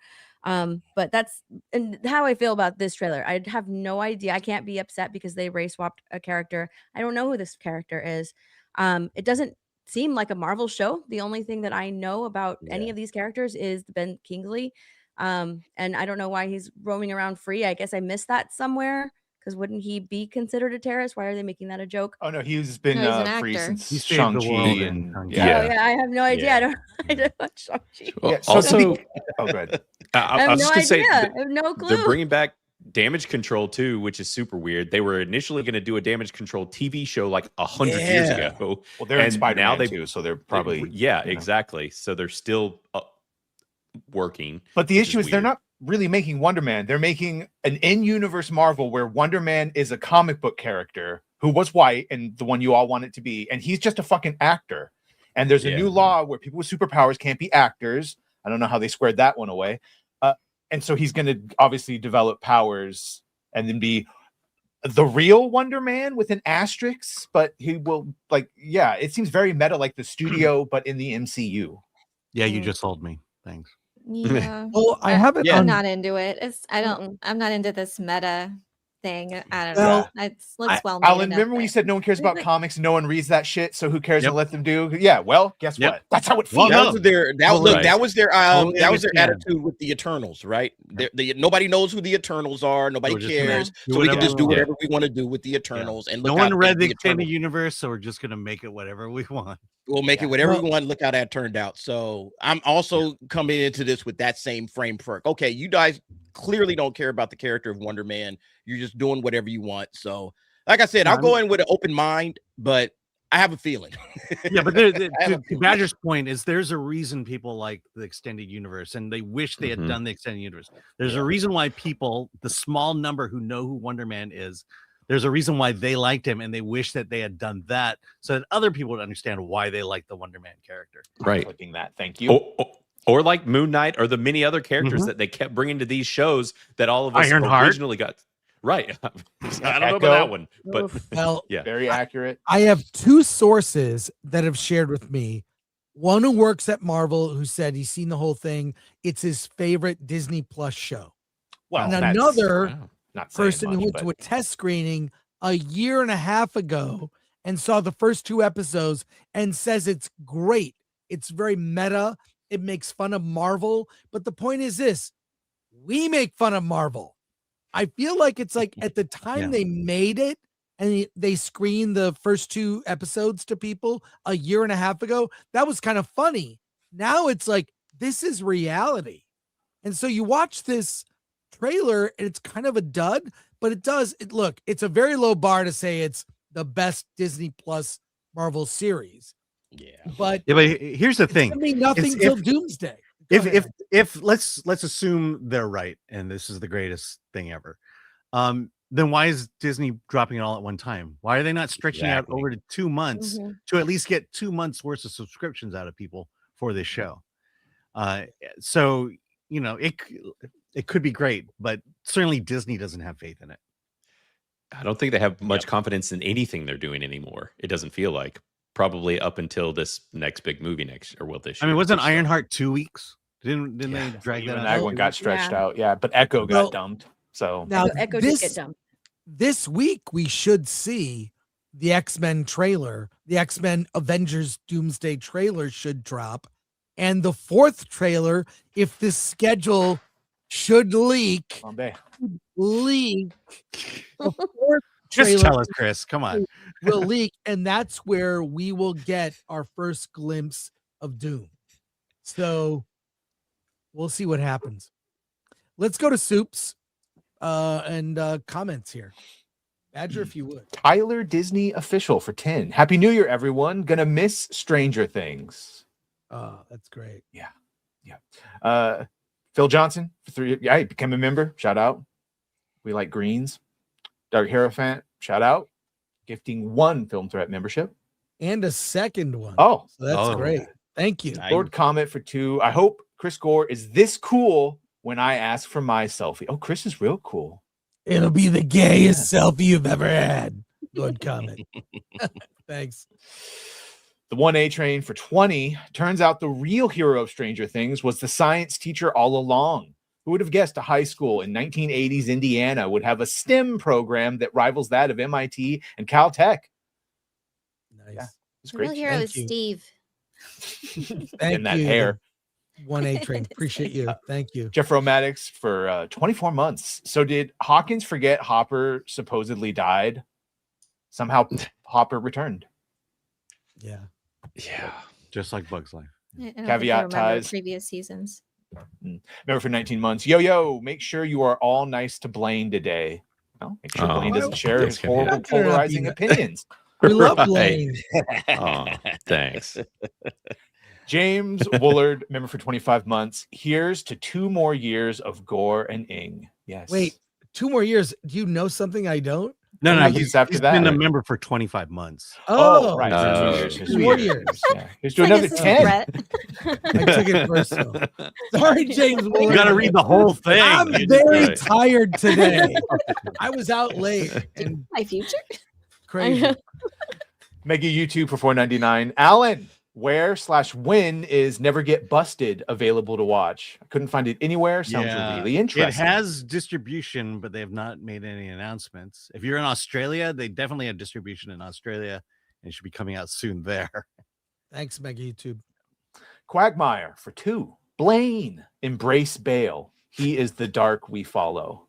But that's and how I feel about this trailer. I have no idea. I can't be upset because they race swapped a character. I don't know who this character is. It doesn't seem like a Marvel show. The only thing that I know about any of these characters is Ben Kingsley. And I don't know why he's roaming around free. I guess I missed that somewhere. Because wouldn't he be considered a terrorist? Why are they making that a joke? Oh no, he's been No, he's an free actor. since He saved the Shang-Chi world and in yeah. Oh yeah, I have no idea. Yeah. I don't watch Shang-Chi. Well, Yeah, so also, oh good. I I have was no just idea. gonna say I have no clue. they're bringing back Damage Control too, which is super weird. They were initially going to do a Damage Control TV show like 100 years Yeah. ago. Well, they're in and Spider-Man now they too, so they're probably exactly. So they're still working. But the which issue is they're weird. not really making Wonder Man. They're making an in-universe Marvel where Wonder Man is a comic book character who was white and the one you all want it to be, and he's just a fucking actor. And there's a new law where people with superpowers can't be actors. I don't know how they squared that one away. And so he's going to obviously develop powers and then be the real Wonder Man with an asterisk, but he will it seems very meta, like the studio, but in the MCU. Yeah, you just sold me. Thanks. Yeah. Well, I have it I'm on. not into it. I'm not into this meta thing. I don't Well, know. It looks well. Alan, remember when you said no one cares about comics, no one reads that shit, so who cares to let them do? Yeah, well, guess what? That's how it feels. That was their that was their Totally attitude understand. with the Eternals, right? Nobody knows who the Eternals are. Nobody We're just gonna cares, do so we can whatever just do we want. whatever we want to do with the Eternals. And No look how one read big the extended Eternals- universe, so we're just gonna make it whatever we want. We'll make it whatever we want. Look how that turned out. So I'm also coming into this with that same framework. Okay, you guys clearly don't care about the character of Wonder Man. You're just doing whatever you want. So, like I said, I'll go in with an open mind, but I have a feeling. Yeah, but I have a to feeling. Badger's point is there's a reason people like the extended universe and they wish they had done the extended universe. There's a reason why people, the small number who know who Wonder Man is, There's a reason why they liked him, and they wish that they had done that so that other people would understand why they like the Wonder Man character. Right. Clicking that. Thank you. Or like Moon Knight or the many other characters that they kept bringing to these shows that all of us Ironheart. originally got. Right. I don't know about that one, but Well, yeah. Very accurate. I have two sources that have shared with me. One who works at Marvel who said he's seen the whole thing. It's his favorite Disney Plus show. Well, and that's- another not saying person who much, went but- to a test screening a year and a half ago and saw the first 2 episodes and says it's great. It's very meta. It makes fun of Marvel. But the point is this: we make fun of Marvel. I feel like it's like at the time they made it and they screened the first 2 episodes to people a year and a half ago, that was kind of funny. Now it's like, this is reality. And so you watch this trailer and it's kind of a dud, but look, it's a very low bar to say it's the best Disney Plus Marvel series. Yeah. But here's the thing. It's gonna be nothing It's- till Doomsday. If let's assume they're right and this is the greatest thing ever, then why is Disney dropping it all at one time? Why are they not stretching out over to 2 months to at least get 2 months worth of subscriptions out of people for this show? So it could be great, but certainly Disney doesn't have faith in it. I don't think they have much confidence in anything they're doing anymore. It doesn't feel like. Probably up until this next big movie this year. I mean, wasn't Ironheart 2 weeks? Didn't they drag Even that that out? one got stretched out. Yeah, but Echo got dumped. So Now Echo did get dumped. this week we should see the X-Men trailer. The X-Men Avengers Doomsday trailer should drop. And the 4th trailer, if the schedule should leak, the 4th Just trailer tell us, Chris. Come on. will leak, and that's where we will get our first glimpse of Doom. So we'll see what happens. Let's go to Soups and comments here. Badger, if you would. Tyler Disney official for 10. Happy New Year, everyone. Gonna miss Stranger Things. Oh, that's great. Yeah. Phil Johnson for 3. Yeah, he became a member. Shout out. We like greens. Dark Hierophant. Shout out. Gifting 1 Film Threat membership. And a second one. Oh, So that's great. Thank you. Lord Comet for 2. I hope Chris Gore is this cool when I ask for my selfie. Oh, Chris is real cool. It'll be the gayest selfie you've ever had. Good comment. Thanks. The 1A train for 20. Turns out the real hero of Stranger Things was the science teacher all along. Who would have guessed a high school in 1980s Indiana would have a STEM program that rivals that of MIT and Caltech? Nice. Yeah, it's The real great. hero Thank is you. Steve. Thank In that you. hair. 1A train. Appreciate you. Thank you. Jeff Romatics for 24 months. So did Hawkins forget Hopper supposedly died? Somehow Hopper returned. Yeah. Yeah. Just like Bug's Life. I don't think Caveat I remember ties. previous seasons. Remember for 19 months. Yo, make sure you are all nice to Blaine today. Well, make sure Oh, Blaine doesn't yes, share his yeah. horrible, Not gonna be polarizing that. opinions. We love Right. Blaine. Oh, thanks. James Woolard, member for 25 months. Here's to 2 more years of Gore and Ing. Yes. Wait, 2 more years. Do you know something I don't? No, How no, many he's, years after he's that? been a member for 25 months. Oh, right. Oh. So 2 years. Here's 2 2 more years. years. Yeah. Here's to another It's like a 10. threat. I took it personal. Sorry, James. You Willard. got to read the whole thing. I'm dude. very Right. tired today. I was out late and My future. crazy. Mega YouTube for $4.99. Alan, where/when is Never Get Busted available to watch? I couldn't find it anywhere. Sounds Yeah. really interesting. It has distribution, but they have not made any announcements. If you're in Australia, they definitely have distribution in Australia, and it should be coming out soon there. Thanks, Mega YouTube. Quagmire for 2. Blaine, embrace Bale. He is the dark we follow.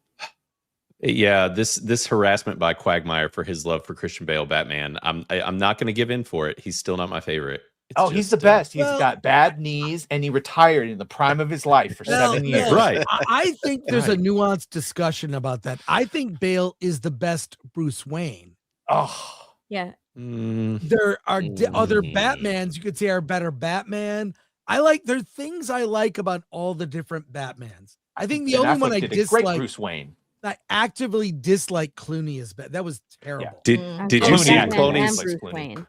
Yeah, this harassment by Quagmire for his love for Christian Bale Batman. I'm not going to give in for it. He's still not my favorite. It's He's just, the best. He's well- got bad knees and he retired in the prime of his life for 7 years. Right. I think there's a nuanced discussion about that. I think Bale is the best Bruce Wayne. Oh, Yeah. There are other Batmans you could say are better Batman. There are things I like about all the different Batmans. I think the Ben only one Affleck I did a great dislike. Bruce Wayne. I actively dislike Clooney as bad. That was terrible. Did Mm. you Clooney see acted Batman Clooney's and Bruce Wayne.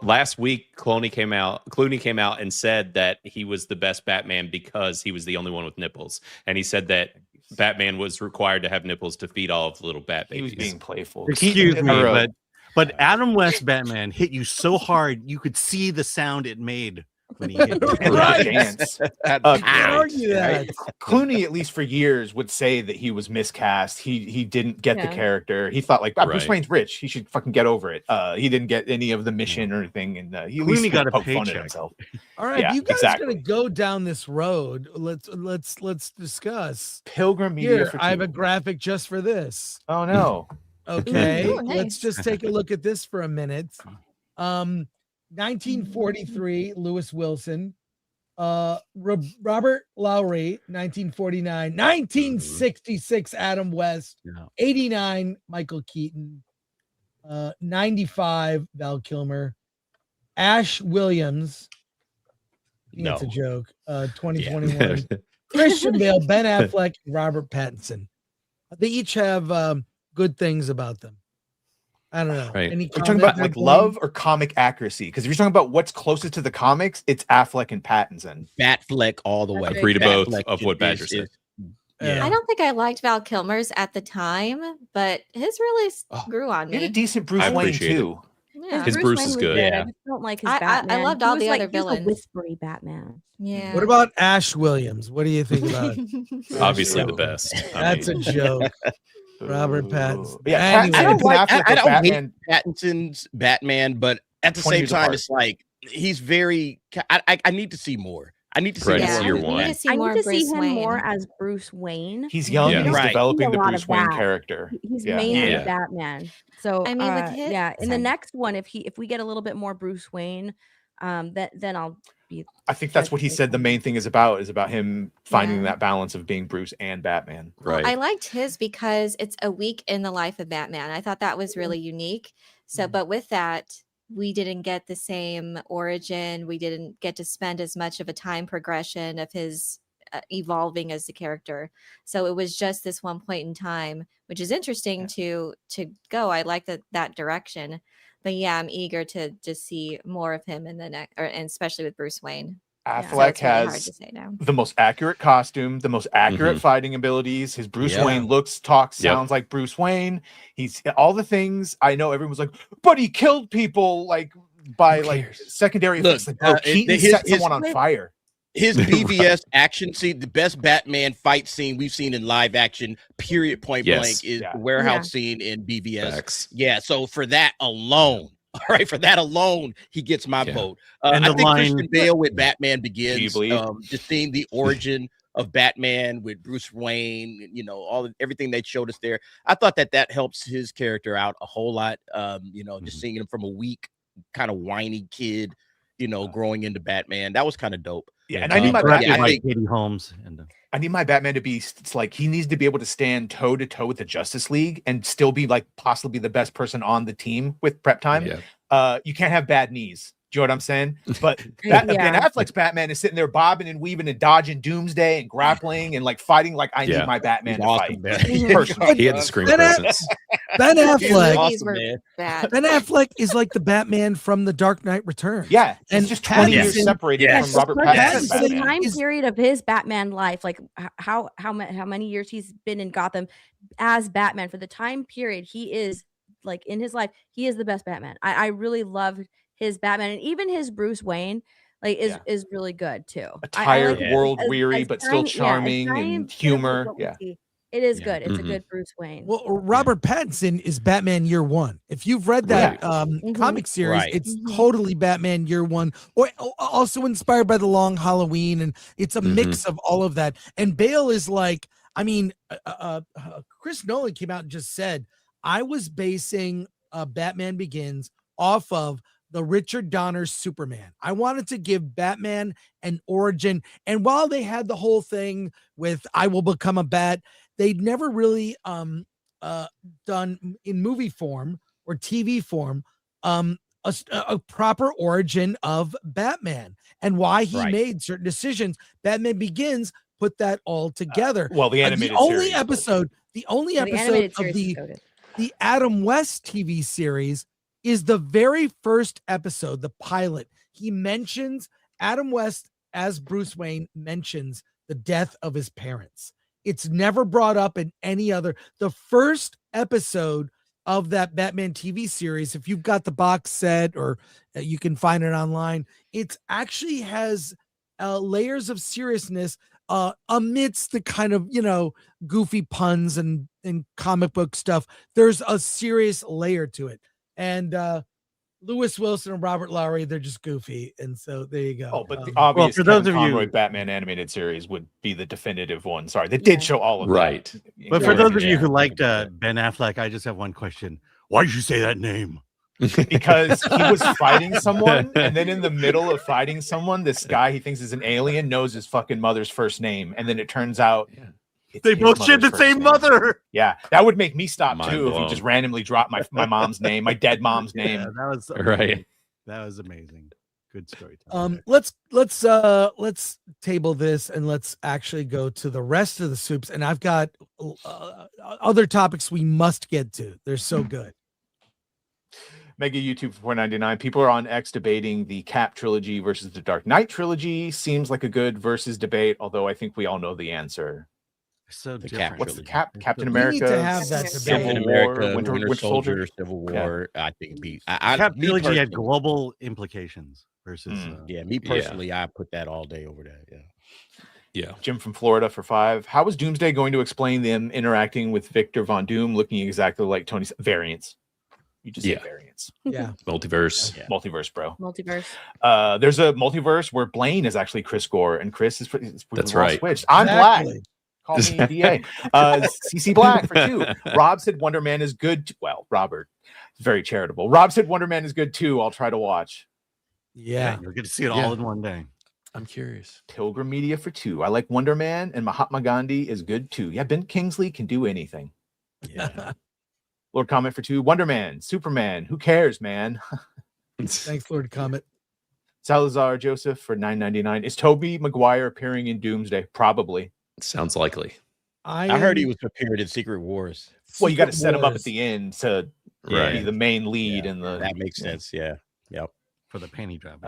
last week? Clooney came out and said that he was the best Batman because he was the only one with nipples, and he said that Batman was required to have nipples to feed all of the little bat He was babies. being playful. Excuse me, Or, but Adam West Batman hit you so hard you could see the sound it made when he hit you. and Right. the dance. Can't argue that. Clooney, at least for years, would say that he was miscast. He didn't get the Yeah. character. He thought like, Bruce Right. Wayne's rich. He should fucking get over it. He didn't get any of the mission or anything, and he at least Clooney got a poked fun at paycheck. himself. All right, Yeah, you guys exactly. gonna go down this road. Let's discuss. Pilgrim Media Here, for I have two. a graphic just for this. Oh no. Okay, Ooh, let's nice. just take a look at this for a minute. 1943, Lewis Wilson. Robert Lowry, 1949. 1966, Adam West. Yeah. 89, Michael Keaton. 95, Val Kilmer. Ash Williams. I think that's a No. joke. 2021. Christian Bale, Ben Affleck, and Robert Pattinson. They each have good things about them. I don't know. Right. Any Are you talking comment about there, like Blaine? love or comic accuracy? Because if you're talking about what's closest to the comics, it's Affleck and Pattinson. Batfleck all the way. Agree to both Batfleck of what is- Badger is- said. Yeah. I don't think I liked Val Kilmer's at the time, but his really grew on He had a me. decent Bruce I Wayne appreciate it. too. Yeah. His Bruce is Wayne was good. Yeah. I just don't like his I Batman. loved He all was the like, other he was a villains. whispery Batman. Yeah. What about Ash Williams? What do you think about it? Obviously Ash the Williams. best. I That's mean, a joke. Robert Pattinson. Yeah, Anyway. I don't Ben like. Affleck I as don't Batman. hate Pattinson's Batman, but at the 20 same years time, apart. it's like he's very. I need to see more. I need to see Right, more. it's of year his one. We Batman. need to see I more need to Bruce see him Wayne. more as Bruce Wayne. He's young Yeah. and he's Right. developing See the a lot Bruce of Wayne that. character. He's Yeah. mainly Yeah. Batman. So I mean, with his- yeah, in the sorry. next one, if we get a little bit more Bruce Wayne, then I'll be. I think that's what he said. The main thing is about him finding Yeah. that balance of being Bruce and Batman. right. I liked his because it's a week in the life of Batman. I thought that was really unique. So, but with that, we didn't get the same origin. We didn't get to spend as much of a time progression of his evolving as the character. So it was just this one point in time, which is interesting to go. I like that direction. But yeah, I'm eager to just see more of him in the next, and especially with Bruce Wayne. So Affleck it's really hard has to say now. the most accurate costume, the most accurate Mhm. fighting abilities. His Bruce Yeah. Wayne looks, talks, Yep. sounds like Bruce Wayne. He's all the things. I know everyone's like, but he killed people like by Who like cares? secondary Look, effects. Like, bro, Keaton set someone on fire. His BVS action scene, the best Batman fight scene we've seen in live action, period, point Yes. blank, is Yeah. the warehouse scene in BVS. Facts. Yeah, so for that alone, all right, for that alone, he gets my Yeah. vote. And I the think line- Christian Bale with Batman Begins, believe? just seeing the origin of Batman with Bruce Wayne, everything they showed us there. I thought that helps his character out a whole lot. Just seeing him from a weak, kind of whiny kid, growing into Batman. That was kind of dope. Yeah, and I need my Directed Batman. by Katie Holmes. And I need my Batman to be. It's like he needs to be able to stand toe to toe with the Justice League and still be like possibly the best person on the team with prep time. Yeah. You can't have bad knees. Do you know what I'm saying? But Ben Affleck's Batman is sitting there bobbing and weaving and dodging Doomsday and grappling and like fighting like I need my Batman He's to awesome, fight. man. Personally. He had the screen Ben presence. Ben Affleck. Awesome, man. Ben Affleck is like the Batman from The Dark Knight Returns. Yeah, and and just 20 years Pattinson- separated Yes. from Robert Because Pattinson's the Batman. time period of his Batman life, like how many years he's been in Gotham as Batman, for the time period he is like in his life, he is the best Batman. I really loved his Batman, and even his Bruce Wayne like is really good too. A tired, like world as weary, but still charming and humor. Yeah. It is good. It's Mhm. a good Bruce Wayne. Well, Robert Pattinson is Batman Year One. If you've read that Mhm. comic series, Right. it's Mhm. totally Batman Year One, or also inspired by The Long Halloween, and it's a mix of all of that. And Bale is like, I mean, Chris Nolan came out and just said, I was basing Batman Begins off of the Richard Donner Superman. I wanted to give Batman an origin. And while they had the whole thing with I will become a bat, they'd never really done in movie form or TV form a proper origin of Batman and why he Right. made certain decisions. Batman Begins put that all together. Well, the animated only series, but- episode The only Yeah, the episode animated of series is goated. the Adam West TV series is the very first episode, the pilot. He mentions Adam West as Bruce Wayne mentions the death of his parents. It's never brought up in any other. The first episode of that Batman TV series, if you've got the box set or you can find it online, it actually has layers of seriousness amidst the kind of, goofy puns and comic book stuff. There's a serious layer to it. And Lewis Wilson and Robert Lowry, they're just goofy. And so there you go. Oh, but the obvious for those Kevin of you- Conroy Batman animated series would be the definitive one. Sorry, they did show all of Right. that. But for those of you Yeah. who liked Ben Affleck, I just have one question. Why did you say that name? Because he was fighting someone, and then in the middle of fighting someone, this guy he thinks is an alien knows his fucking mother's first name, and then it turns out it's They his both share mother's the first same name. mother. Yeah, that would make me stop Mind too if blown. he just randomly dropped my mom's name, my dead mom's name. Yeah, that was Right. That was amazing. Good storytelling. Let's table this and let's actually go to the rest of the soups. And I've got other topics we must get to. They're so good. Mega YouTube for $4.99. People are on X debating the Cap trilogy versus the Dark Knight trilogy. Seems like a good versus debate, although I think we all know the answer. So The different. Cap What's the trilogy. Captain We need America, to have that debate. Civil Captain War, America, Winter Soldier. Civil Yeah. War. I think me Cap me trilogy had personally- global implications versus Yeah, me personally, I put that all day over there. Yeah. Yeah. Jim from Florida for 5. How is Doomsday going to explain them interacting with Victor Von Doom, looking exactly like Tony? Variants. You just say variants. Yeah. Multiverse. Yeah. Multiverse, bro. Multiverse. There's a multiverse where Blaine is actually Chris Gore, and Chris is. That's we're all right. Switched. I'm black. Exactly. Call me DA. CC Black for 2. Rob said Wonder Man is good. Well, Robert, very charitable. Rob said Wonder Man is good too. I'll try to watch. Yeah. You'll get to see it all in one day. I'm curious. Pilgrim Media for 2. I like Wonder Man, and Mahatma Gandhi is good too. Yeah, Ben Kingsley can do anything. Yeah. Lord Comment for 2. Wonder Man, Superman. Who cares, man? Thanks, Lord Comet. Salazar Joseph for $9.99. Is Toby Maguire appearing in Doomsday? Probably. Sounds likely. I heard he was prepared in Secret Wars. Well, you got to Secret set him up Wars. at the end to Right. be the main lead in the. That makes sense. Yeah. Yep. For the panty drop.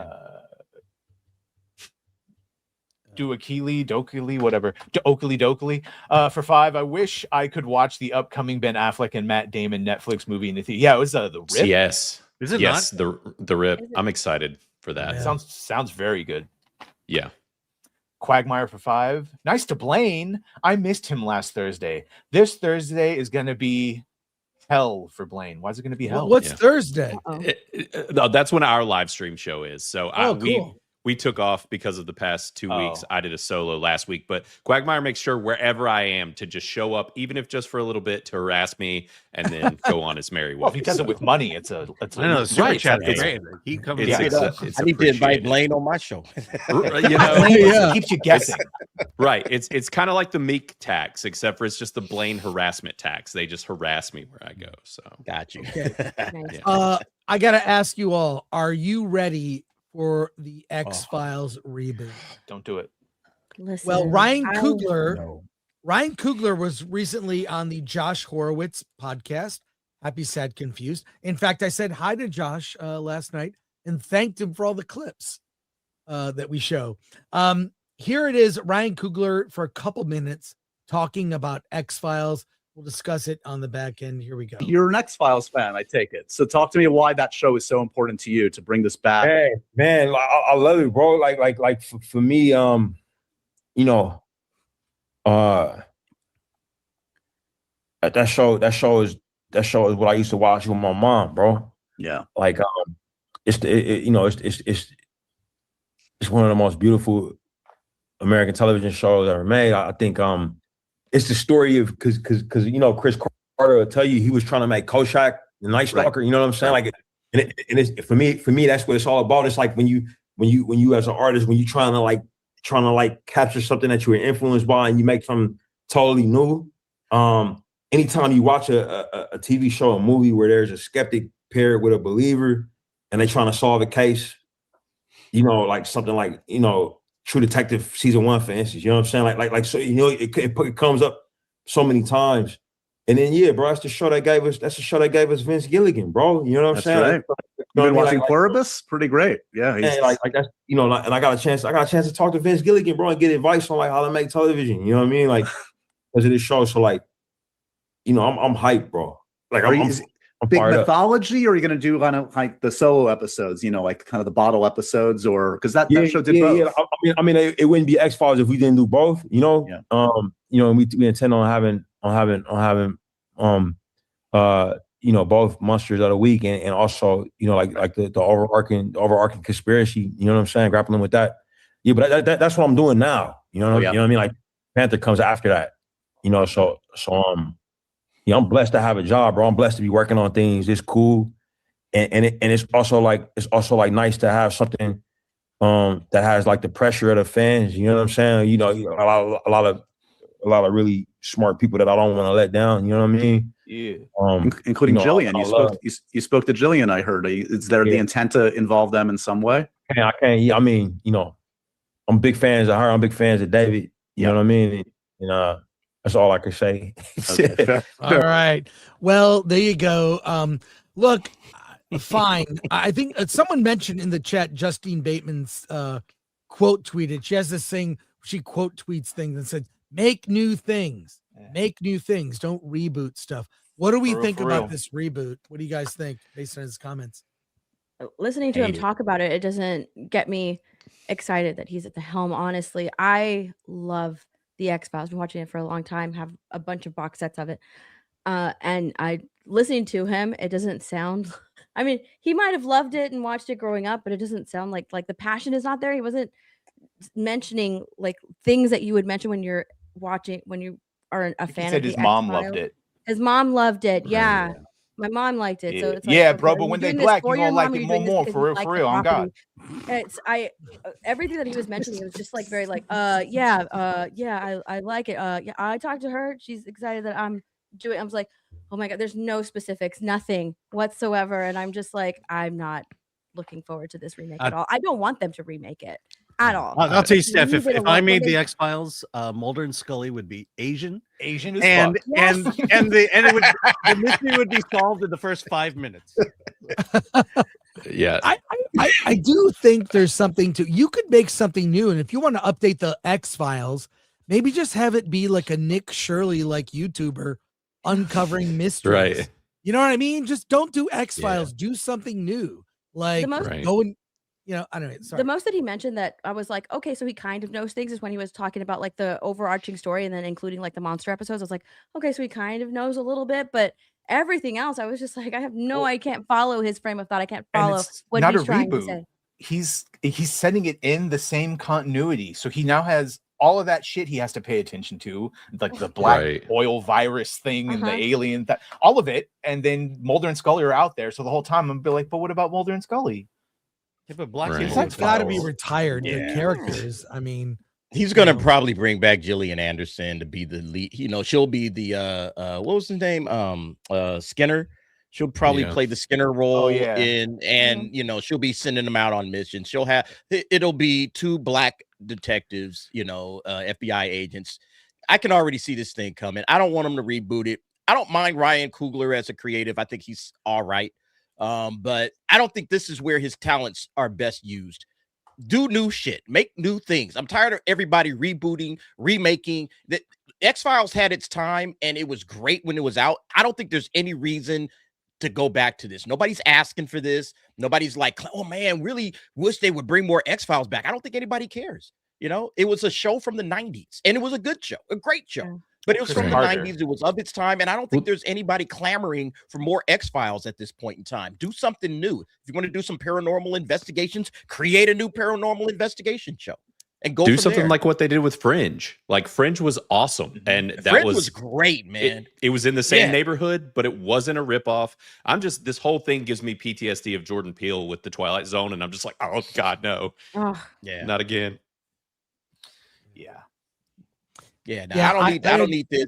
Duakili, Dokili, whatever. Oakley Dokili. For 5, I wish I could watch the upcoming Ben Affleck and Matt Damon Netflix movie in the theater. Yeah, it was the Rip. Yes. Is it yes, the Rip. I'm excited for that. Yeah. Sounds very good. Yeah. Quagmire for 5. Nice to Blaine. I missed him last Thursday. This Thursday is going to be hell for Blaine. Why is it going to be hell? What's Thursday? No, that's when our live stream show is. So Oh, cool. we took off because of the past 2 weeks. Oh. I did a solo last week, but Quagmire makes sure wherever I am to just show up, even if just for a little bit, to harass me and then go on his merry way. Well, if he does it with money, it's a. I know the super Right, chat's it's- great. Keep coming. it's back. exa- it's I need to invite appreciated. Blaine on my show. You know, Blaine Yeah. keeps you guessing. right? It's kind of like the Meek tax, except for it's just the Blaine harassment tax. They just harass me where I go. So Got you. Nice. Yeah. I gotta ask you all: are you ready for the X-Files reboot? Don't do it. Listen, Well, Ryan I- Coogler No. Ryan Coogler was recently on the Josh Horowitz podcast, Happy, Sad, Confused. In fact, I said hi to Josh last night and thanked him for all the clips that we show. Here it is, Ryan Coogler for a couple minutes talking about X-Files. We'll discuss it on the back end. Here we go. You're an X-Files fan, I take it. So talk to me why that show is so important to you to bring this back. Hey, man, I love it, bro. Like for me, you know, that show is what I used to watch with my mom, bro. Yeah. Like it's one of the most beautiful American television shows ever made. I think it's the story of because you know Chris Carter will tell you he was trying to make Koshak the Night Stalker. Right. You know what I'm saying? Like, and it's for me that's what it's all about. It's like when you as an artist, when you're trying to capture something that you were influenced by and you make something totally new. Anytime you watch a TV show, a movie where there's a skeptic paired with a believer and they're trying to solve a case, you know, like something like, you know, True Detective season 1, for instance, you know what I'm saying? Like, so, you know, it comes up so many times. And then yeah, bro, that's the show that gave us Vince Gilligan, bro. You know what I'm That's saying? right. Like, you You've know been what I mean? watching Pluribus? Pretty great. Yeah. He's, And like that's and I got a chance to talk to Vince Gilligan, bro, and get advice on like how to make television. You know what I mean? Like because of this show. So like, I'm hyped, bro. Like I'm big fired up. mythology, or are you going to do kind of like the solo episodes, like kind of the bottle episodes, or because that show did both. Yeah. I mean, it wouldn't be X-Files if we didn't do both, Yeah. And we intend on having both monsters of the week and also, like the overarching conspiracy, you know what I'm saying? Grappling with that. Yeah, but that's what I'm doing now. You know what I mean? Like Panther comes after that, I'm blessed to have a job, bro. I'm blessed to be working on things. It's cool. And it's also like nice to have something that has like the pressure of the fans. You know what I'm saying? A lot of really smart people that I don't want to let down. You know what I mean? Yeah. Including Jillian. You spoke to Jillian, I heard. Is there the intent to involve them in some way? I can't. Yeah, I mean, I'm big fans of her. I'm big fans of David. You know what I mean? And that's all I can say. Okay, all right. Well, there you go. Look, fine. I think someone mentioned in the chat Justine Bateman's quote tweeted. She has this thing. She quote tweets things and said, "Make new things. Make new things. Don't reboot stuff." What do we think about this reboot? What do you guys think based on his comments? Listening to him talk about it, it doesn't get me excited that he's at the helm. Honestly, I love the X-Files. Been watching it for a long time. Have a bunch of box sets of it. And listening to him, it doesn't sound. I mean, he might have loved it and watched it growing up, but it doesn't sound like the passion is not there. He wasn't mentioning like things that you would mention when you're watching, when you are a fan. He said of his the mom X-Files. loved it. His mom loved it. Yeah. My mom liked it. So it's like, yeah, okay, bro. are But you when they doing this black, for you your gonna like mom, or it you more, doing this more because for you real, like for the real. On God. property? Everything that he was mentioning, it was just like very like, I like it. Yeah, I talked to her. She's excited that I'm doing. I was like, oh my God, there's no specifics, nothing whatsoever. And I'm just like, I'm not looking forward to this remake at all. I don't want them to remake it at all. I'll tell you, Steph, Leave if it I alone. made When the they- X-Files, Mulder and Scully would be Asian as and fuck. the mystery would be solved in the first 5 minutes. Yeah. I do think there's something to, you could make something new. And if you want to update the X-Files, maybe just have it be like a Nick Shirley like YouTuber uncovering mysteries. Right. You know what I mean? Just don't do X-Files. Do something new. Like go and, I don't know. Sorry. The most that he mentioned that I was like, okay, so he kind of knows things is when he was talking about like the overarching story and then including like the monster episodes. I was like, okay, so he kind of knows a little bit, but everything else, I was just like, I can't follow his frame of thought. I can't follow what not he's a trying to reboot. say. He's setting it in the same continuity. So he now has all of that shit he has to pay attention to, like the black oil virus thing and the alien, all of it. And then Mulder and Scully are out there. So the whole time I'm be like, but what about Mulder and Scully? Yeah, but Black That's got to be retired. The characters. I mean, he's gonna probably bring back Gillian Anderson to be the lead. She'll be the what was his name? Skinner. She'll probably play the Skinner role and she'll be sending them out on missions. It'll be 2 black detectives, FBI agents. I can already see this thing coming. I don't want them to reboot it. I don't mind Ryan Coogler as a creative. I think he's all right. But I don't think this is where his talents are best used. Do new shit, make new things. I'm tired of everybody rebooting, remaking. The X-Files had its time and it was great when it was out. I don't think there's any reason to go back to this. Nobody's asking for this. Nobody's like, oh man, really wish they would bring more X-Files back. I don't think anybody cares. It was a show from the 90s and it was a good show, a great show. But it was from the 90s. It was of its time. And I don't think there's anybody clamoring for more X-Files at this point in time. Do something new. If you want to do some paranormal investigations, create a new paranormal investigation show and go do from something there. like what they did with Fringe. Like Fringe was awesome. And that Fringe was great, man. It was in the same neighborhood, but it wasn't a ripoff. This whole thing gives me PTSD of Jordan Peele with the Twilight Zone. And I'm just like, oh God, no. Not again. I don't need this.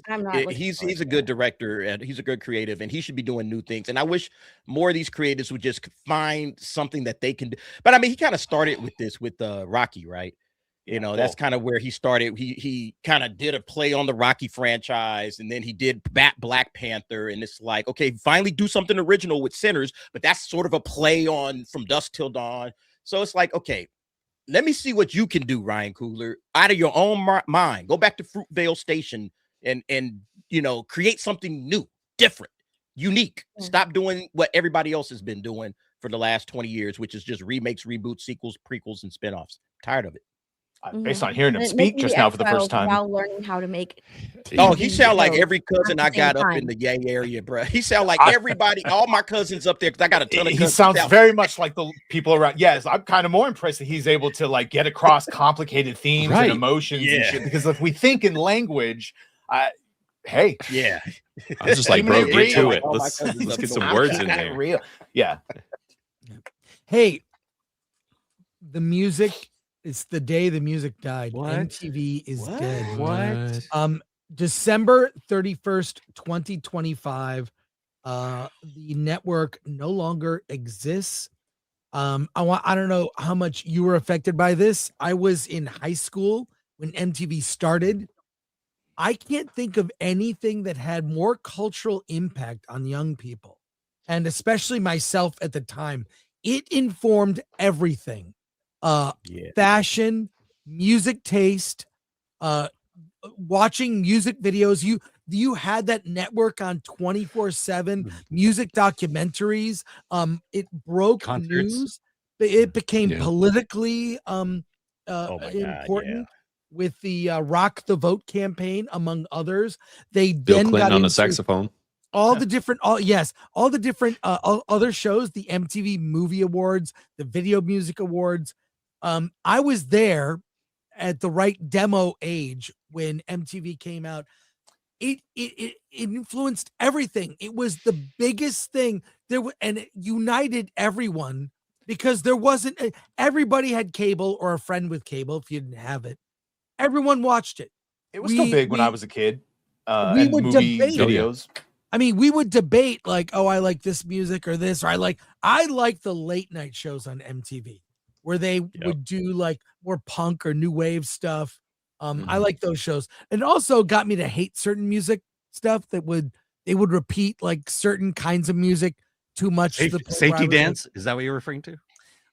He's a good director and he's a good creative and he should be doing new things. And I wish more of these creatives would just find something that they can do. But I mean, he kind of started with this with Rocky, right? You know, that's kind of where he started. He kind of did a play on the Rocky franchise, and then he did Black Panther, and it's like, okay, finally do something original with Sinners, but that's sort of a play on From Dusk Till Dawn. So it's like, okay, let me see what you can do, Ryan Coogler, out of your own mind. Go back to Fruitvale Station and you know, create something new, different, unique. Stop doing what everybody else has been doing for the last 20 years, which is just remakes, reboots, sequels, prequels, and spinoffs. Tired of it. Based on hearing him speak just now for the first time. While learning how to make. Oh, he sound like every cousin I got up in the Yang area, bro. He sound like everybody, all my cousins up there, because I got a ton of cousins. He sounds very much like the people around. Yes, I'm kind of more impressed that he's able to like get across complicated themes and emotions and shit. Because if we think in language, hey, yeah, I was just like, bro, get to it. Let's get some words in there. Real, yeah. Hey, the music. It's the day the music died. What? MTV is dead. What? December 31st, 2025. The network no longer exists. I don't know how much you were affected by this. I was in high school when MTV started. I can't think of anything that had more cultural impact on young people, and especially myself at the time. It informed everything. Fashion, music taste, watching music videos. You had that network on 24/7 music documentaries. It broke Concerts. news. It became politically important with the Rock the Vote campaign, among others. They Bill then Clinton got on into a saxophone. all the different all the different other shows, the MTV Movie Awards, the Video Music Awards. I was there at the right demo age when MTV came out. It influenced everything. It was the biggest thing there, and it united everyone because there wasn't everybody had cable or a friend with cable. If you didn't have it, everyone watched it. It was still big when I was a kid. We and would movie debate videos. I mean, we would debate like, oh, I like this music or this, or I like the late night shows on MTV where they would do like more punk or new wave stuff. I like those shows. And it also got me to hate certain music stuff that they would repeat like certain kinds of music too much. To the point where I Safety was Dance, is that what you're referring to?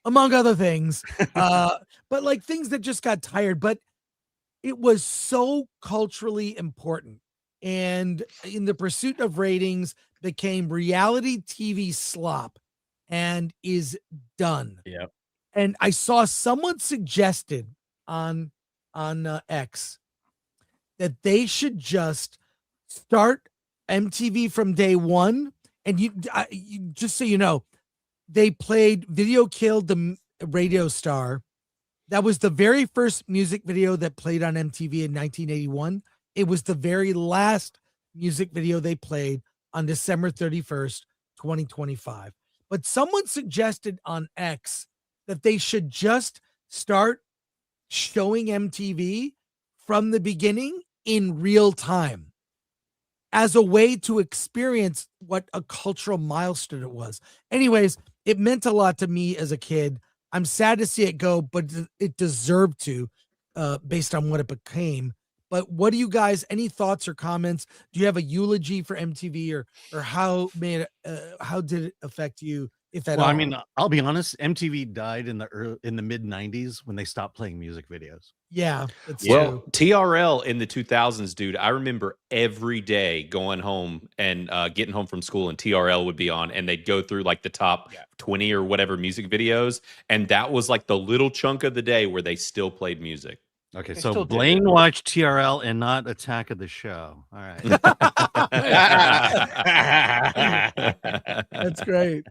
among other things. But like things that just got tired. But it was so culturally important. And in the pursuit of ratings became reality TV slop and is done. Yeah. And I saw someone suggested on X that they should just start MTV from day one. And you just so you know, they played Video Killed the Radio Star. That was the very first music video that played on MTV in 1981. It was the very last music video they played on December 31st, 2025. But someone suggested on X that they should just start showing MTV from the beginning in real time as a way to experience what a cultural milestone it was. Anyways, it meant a lot to me as a kid. I'm sad to see it go, but it deserved to, based on what it became. But what do you guys, any thoughts or comments? Do you have a eulogy for MTV or how did it affect you, if at all? I mean, I'll be honest, MTV died in the mid 90s when they stopped playing music videos. Yeah. That's Well, TRL in the 2000s, dude, I remember every day going home and getting home from school and TRL would be on and they'd go through like the top 20 or whatever music videos. And that was like the little chunk of the day where they still played music. Okay, so Blaine watched TRL and not Attack of the Show. All right. That's great.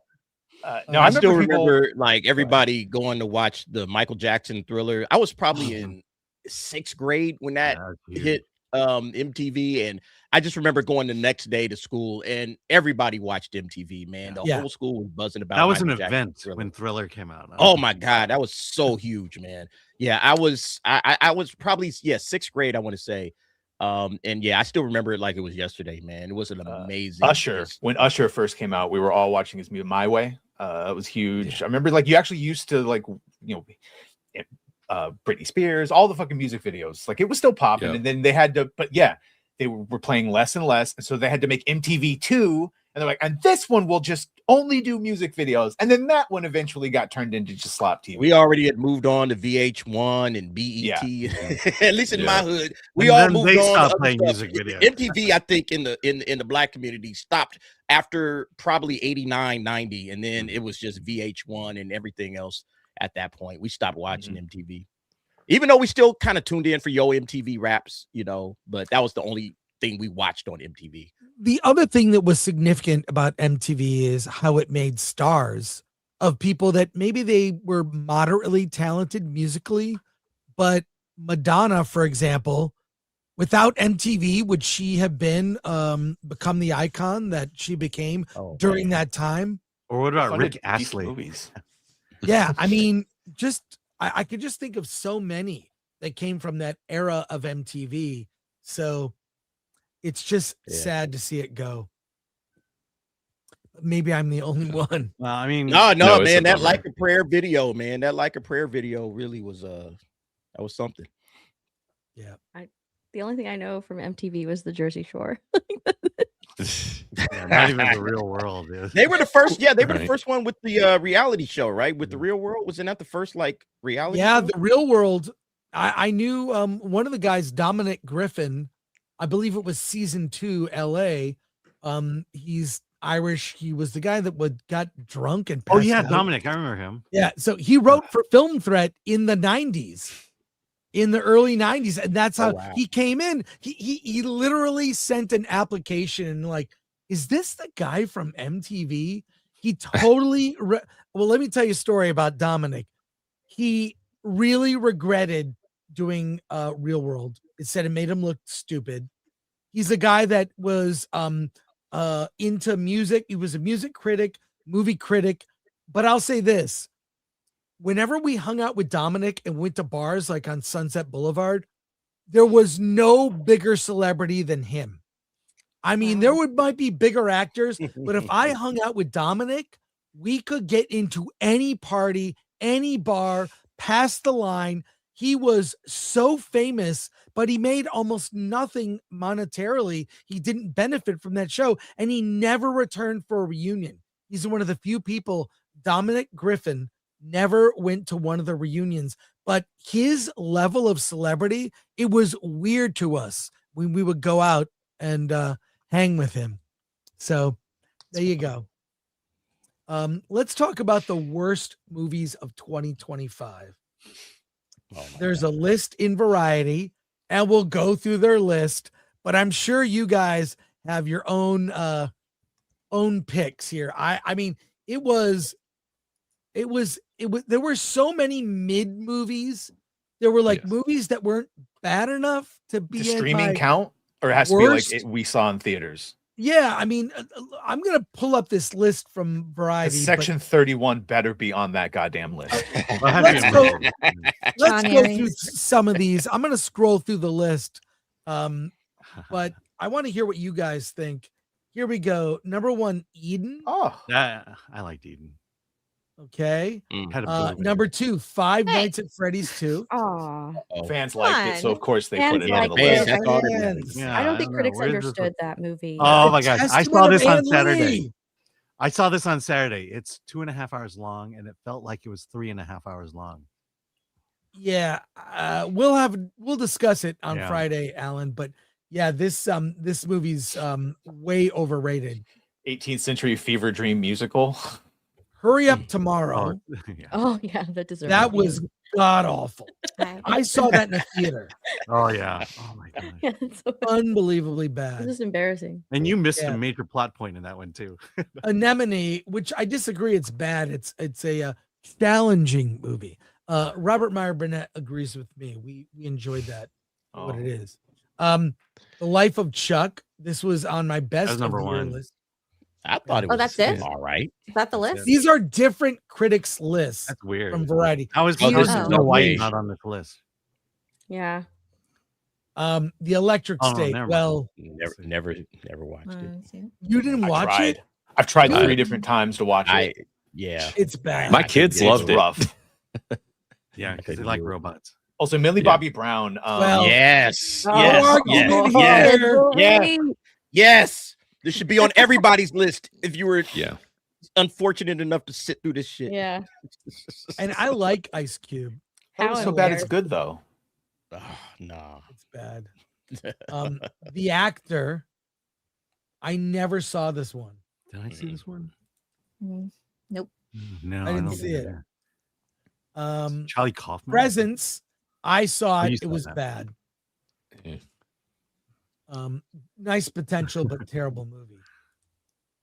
No, I still remember like everybody going to watch the Michael Jackson Thriller. I was probably in 6th grade when that hit MTV, and I just remember going the next day to school and everybody watched MTV, man. The whole school was buzzing about that was Michael an Jackson event Thriller. when Thriller came out. Oh my God, that was so huge, man. Yeah, I was probably 6th grade, I want to say. And yeah, I still remember it like it was yesterday, man. It was an amazing Usher. When Usher first came out, we were all watching his music My Way. It was huge. I remember like you actually used to like, Britney Spears, all the fucking music videos. Like it was still popping, Yep. and then they had to, but yeah, they were playing less and less, and so they had to make MTV2, and they're like, and this one will just only do music videos, and then that one eventually got turned into just slop TV. We already had moved on to VH1 and BET. At least in my hood, we And all then moved they on. to stopped other playing stuff. music videos. MTV, I think, in the black community stopped after probably 89, 90, and then it was just VH1 and everything else at that point. We stopped watching MTV. Even though we still kind of tuned in for Yo MTV Raps, you know, but that was the only thing we watched on MTV. The other thing that was significant about MTV is how it made stars of people that maybe they were moderately talented musically, but Madonna, for example, without MTV, would she have been become the icon that she became during that time? Or what about Funded Rick Astley? movies. Yeah, I mean, just I could just think of so many that came from that era of MTV. So it's just sad to see it go. Maybe I'm the only one. Well, I mean, No, No, it's man, a that bummer. Like a Prayer video, man, that Like a Prayer video really was that was something. Yeah. The only thing I know from MTV was the Jersey Shore. yeah, not even the Real World. Is. They were the first, they were the Right. first one with the reality show, right? With the Real World, wasn't that the first like reality? Yeah, show? the Real World. I knew one of the guys, Dominic Griffin. I believe it was season 2, LA. He's Irish. He was the guy that got drunk and Oh passed yeah, out. Dominic, I remember him. Yeah, so he wrote for Film Threat in the 90s, in the early 90s, and that's how wow. he came in. He literally sent an application like, is this the guy from MTV? He totally well, let me tell you a story about Dominic. He really regretted doing Real World. It said it made him look stupid. He's a guy that was into music. He was a music critic, movie critic. But I'll say this. Whenever we hung out with Dominic and went to bars like on Sunset Boulevard, there was no bigger celebrity than him. I mean, there might be bigger actors, but if I hung out with Dominic, we could get into any party, any bar, past the line. He was so famous, but he made almost nothing monetarily. He didn't benefit from that show, and he never returned for a reunion. He's one of the few people, Dominic Griffin, never went to one of the reunions, but his level of celebrity, it was weird to us when we would go out and hang with him. So there you go. Let's talk about the worst movies of 2025. There's a list in Variety, and we'll go through their list, but I'm sure you guys have your own picks here. I mean, it was there were so many mid movies. There were like movies that weren't bad enough to be Does in streaming my count, or it has worst? to be like we saw in theaters? Yeah, I mean, I'm gonna pull up this list from Variety. Section 31 better be on that goddamn list. Let's go Johnny through Ice. some of these. I'm gonna scroll through the list, but I want to hear what you guys think. Here we go. Number 1, Eden. Oh, I liked Eden. Okay. Had a boo. Number 2, Five Nights at Freddy's 2. Oh, fans liked it, so of course they put it on the fans list. that's all that matters. Yeah, I don't think know. critics Where's this understood that movie. Oh my gosh. I saw Testament this of on Ann Saturday. Lee. I saw this on Saturday. It's 2.5 hours long, and it felt like it was 3.5 hours long. Yeah, we'll discuss it on Yeah. Friday, Alan. But yeah, this movie's way overrated. 18th Century Fever Dream musical. Hurry Up Tomorrow. Yeah. Oh yeah, that deserves. That to be was in. god awful. I saw that in a theater. Oh yeah. Oh my gosh. Yeah, it's so Unbelievably This bad. is embarrassing. And you missed Yeah. a major plot point in that one too. Anemone, which I disagree, it's bad. It's a challenging movie. Robert Meyer Burnett agrees with me. We enjoyed that. For What it is. The Life of Chuck. This was on my best number of the year 1. list. I thought it was that's it? all right. Is that the list? These are different critics lists That's weird. from Variety. How is Oh, how this is is Snow no White way. not on this list? Yeah. The Electric Oh, State. never mind. Well, Never watched it. you didn't I've watch tried. it. I've tried I- 3 different times to watch it. Yeah. It's bad. My kids It's loved it. rough. Yeah, because they like robots. Also, Millie Bobby Brown. Yes. Oh, Yes. our Yes. movie Yes. here. Yes. Yes. This should be on everybody's list if you were unfortunate enough to sit through this shit. Yeah. And I like Ice Cube. That was so bad it's good though. Oh, no. It's bad. The actor, I never saw this one. Did I see this one? Nope. No, I didn't don't see it. either. Charlie Kaufman. Presence, I saw Oh, you it. It saw was that. bad. Nice potential, but terrible movie.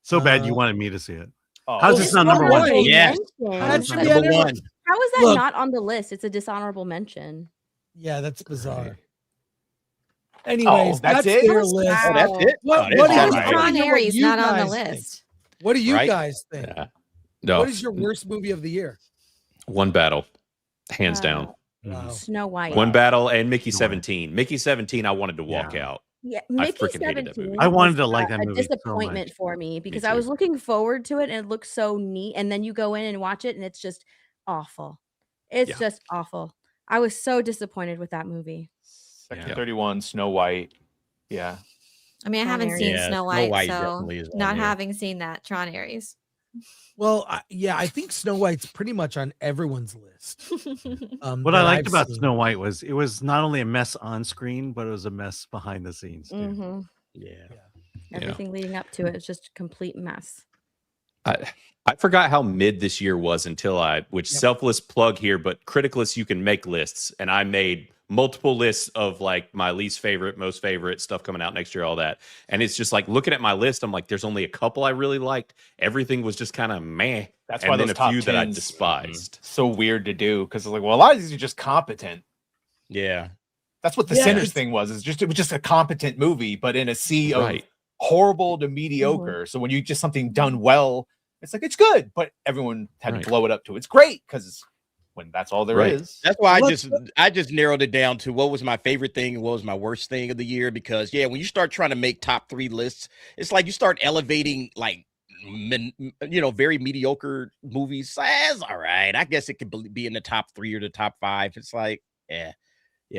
So bad you wanted me to see it. Oh. How's this not number one? Yes. How'd you Number get it? one. How is that Look. not on the list? It's a dishonorable mention. Yeah, that's bizarre. Anyways, that's that's it? their Oh, list. that's it? What, Oh, what, do that's you, all right. Ron what Aries you not on the guys think? list. What do you Right? guys think? No, What is your worst movie of the year? One Battle, hands down. Wow. Snow White. One Battle and Mickey 17. Mickey 17, I wanted to walk out. Yeah, I Mickey freaking hated that 17. movie. I wanted was, to like that a movie so disappointment much. for me because Me I too. was looking forward to it and it looked so neat, and then you go in and watch it and it's just awful. It's just awful. I was so disappointed with that movie. Section 31, Snow White. Yeah. I mean, I Tron haven't Ares. seen Yeah, Snow Snow White, White so definitely is on not there. having seen that, Tron Ares. Well, I think Snow White's pretty much on everyone's list. What I that liked I've about seen. Snow White was it was not only a mess on screen, but it was a mess behind the scenes too. Mm-hmm. Yeah. Everything leading up to it is just a complete mess. I forgot how mid this year was until which selfless plug here, but Criticless, you can make lists. And I made multiple lists of like my least favorite, most favorite stuff coming out next year, all that. And it's just like looking at my list, I'm like, there's only a couple I really liked. Everything was just kind of meh. That's and why then those a few top that I 10s despised. So weird to do because like, well, a lot of these are just competent. Yeah. That's what the Yeah, Sinners it's- thing was. It was just a competent movie, but in a sea Right. of horrible to mediocre. So when you just something done well, it's like it's good, but everyone had Right. to blow it up to it's great because when that's all there is. Right. That's why Let's- I just narrowed it down to what was my favorite thing and what was my worst thing of the year. Because when you start trying to make top 3 lists, it's like you start elevating like very mediocre movies. That's all right. I guess it could be in the top 3 or the top 5. It's like, yeah.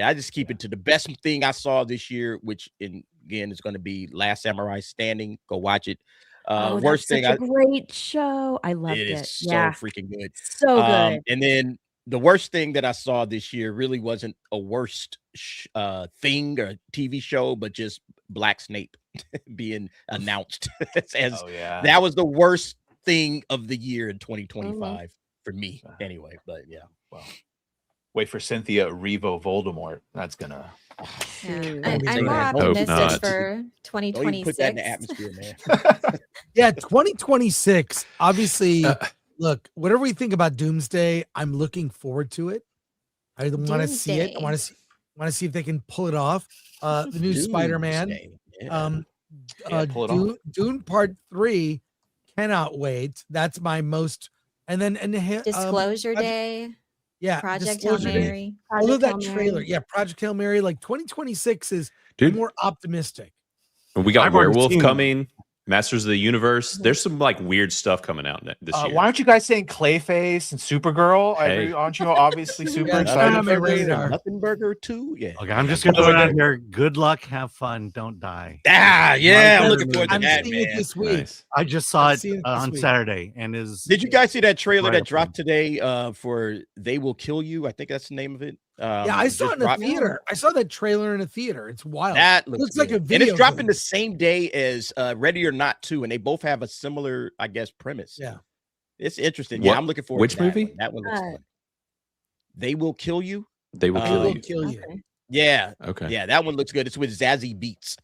I just keep it to the best thing I saw this year, which again is going to be Last Samurai Standing. Go watch it. Oh, Worst that's thing such a great show. I loved it it. is so Yeah, freaking good. so good. And then the worst thing that I saw this year really wasn't a worst thing or TV show, but just Black Snape being announced as that was the worst thing of the year in 2025 for me anyway. But yeah, well, Wait for Cynthia Revo Voldemort. That's gonna. I'm more Hope optimistic not. for don't even 2026. put that in the atmosphere, man. Yeah, 2026. Obviously, look, whatever we think about Doomsday, I'm looking forward to it. I want to see it. I want to see if they can pull it off. The new Spider-Man. Yeah. Pull it off. Dune Part 3. Cannot wait. That's my most. And then Disclosure Day. Yeah, Project Hail Disclosure Day. Mary. I love that Project Hail trailer. Mary. Yeah, Project Hail Mary. Like 2026 is Dude. more optimistic. And we got I've already Werewolf seen- coming, Masters of the Universe. There's some like weird stuff coming out this year. Why aren't you guys saying Clayface and Supergirl? Hey. Aren't you obviously super Yeah, excited on my for this? radar. Nothing Burger 2. Yeah. Okay, I'm just gonna throw it out here. Good luck, have fun, don't die. Yeah, I'm My looking forward to I'm that, seeing it man. this week. Nice. I just saw I'm it seeing it this on week. Saturday, and is Did you guys see that trailer Right that up dropped today for They Will Kill You? I think that's the name of it. Yeah, I saw just it in a dropped. theater. I saw that trailer in a theater. It's wild. That It looks, looks like a good. video. And it's dropping game. the same day as Ready or Not 2, and they both have a similar, I guess, premise. Yeah. It's interesting. What- Yeah, I'm looking forward which to that movie? one. That one looks fun. They Will Kill You. They will They kill will you. kill you. Okay. Yeah. Okay. Yeah, that one looks good. It's with Zazie Beetz.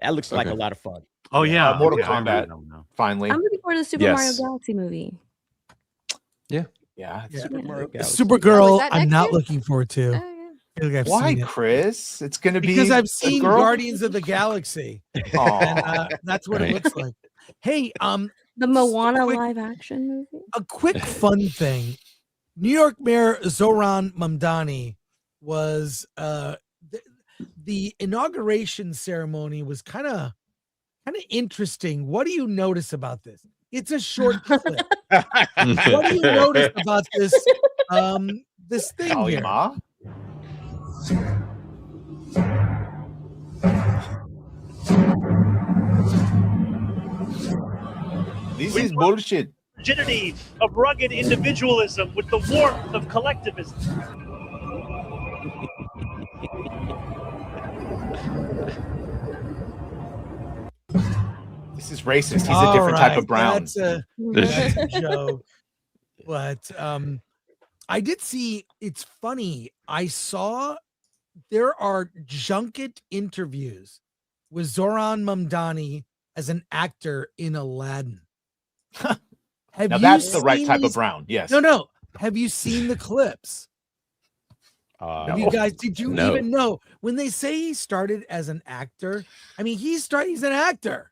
That looks like Okay. a lot of fun. Oh yeah, Mortal yeah, I Kombat. really don't know. Finally. I'm looking forward to the Super Yes. Mario Galaxy movie. Yeah. Yeah. Super Mario Galaxy. Supergirl, that I'm next not year? looking forward to. Oh, I feel like I've Why, seen it. Chris? It's gonna be Because I've a seen girl? Guardians of the Galaxy. Aw. And, that's what Right. it looks like. Hey, The Moana quick- live action movie. a quick fun thing. New York Mayor Zohran Mamdani was the inauguration ceremony was kind of interesting. What do you notice about this? It's a short clip. What do you notice about this? this thing here. Kalima? This is bullshit. Rigidity of rugged individualism with the warmth of collectivism. This is racist. He's a different type of brown. That's a joke. But I did see, it's funny. I saw there are junket interviews with Zoran Mamdani as an actor in Aladdin. Now that's the right type of brown. Yes. No. Have you seen the clips? Have you guys, did you even know when they say he started as an actor? I mean, he's an actor.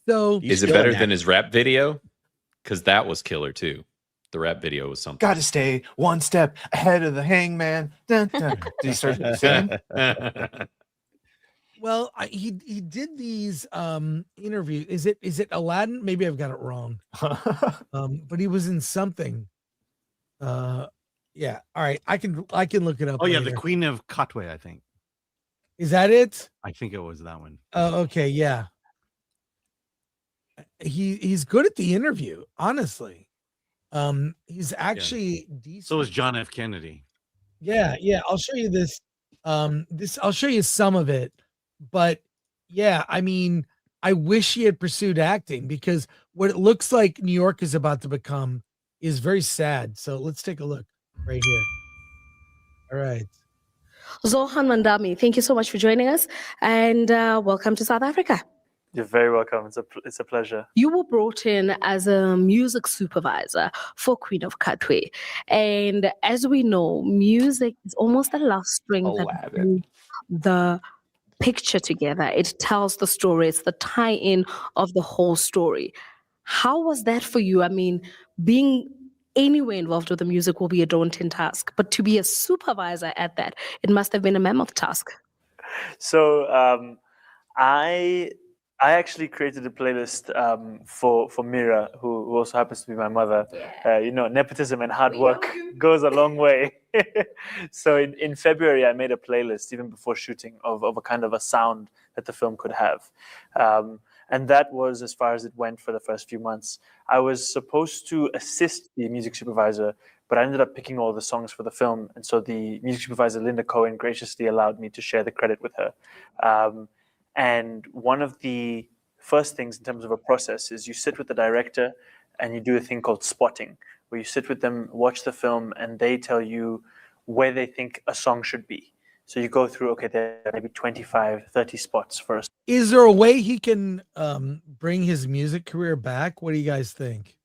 So is it better than his rap video? Because that was killer too. The rap video was something. Gotta stay one step ahead of the hangman. Dun, dun. Did he start singing? Well, he did these interviews. Is it Aladdin? Maybe I've got it wrong. But he was in something. Yeah. All right. I can look it up. Oh yeah, later. the Queen of Katwe, I think. Is that it? I think it was that one. Oh, okay. Yeah. He's good at the interview, honestly. He's actually decent. So was John F. Kennedy. Yeah. I'll show you this. I'll show you some of it. But yeah, I mean, I wish he had pursued acting because what it looks like New York is about to become is very sad. So let's take a look right here. All right. Zohan Mandami, thank you so much for joining us and welcome to South Africa. You're very welcome. It's a pleasure. You were brought in as a music supervisor for Queen of Katwe. And as we know, music is almost the last string that brings the picture together. It tells the story. It's the tie-in of the whole story. How was that for you? I mean, being anywhere involved with the music will be a daunting task, but to be a supervisor at that, it must have been a mammoth task. So I actually created a playlist for Mira, who also happens to be my mother. Nepotism and hard work goes a long way. So in February, I made a playlist, even before shooting, of a kind of a sound that the film could have. And that was as far as it went for the first few months. I was supposed to assist the music supervisor, but I ended up picking all the songs for the film. And so the music supervisor, Linda Cohen, graciously allowed me to share the credit with her. And one of the first things in terms of a process is you sit with the director and you do a thing called spotting, where you sit with them, watch the film, and they tell you where they think a song should be. So you go through, okay, there are maybe 25, 30 spots for us. Is there a way he can bring his music career back? What do you guys think?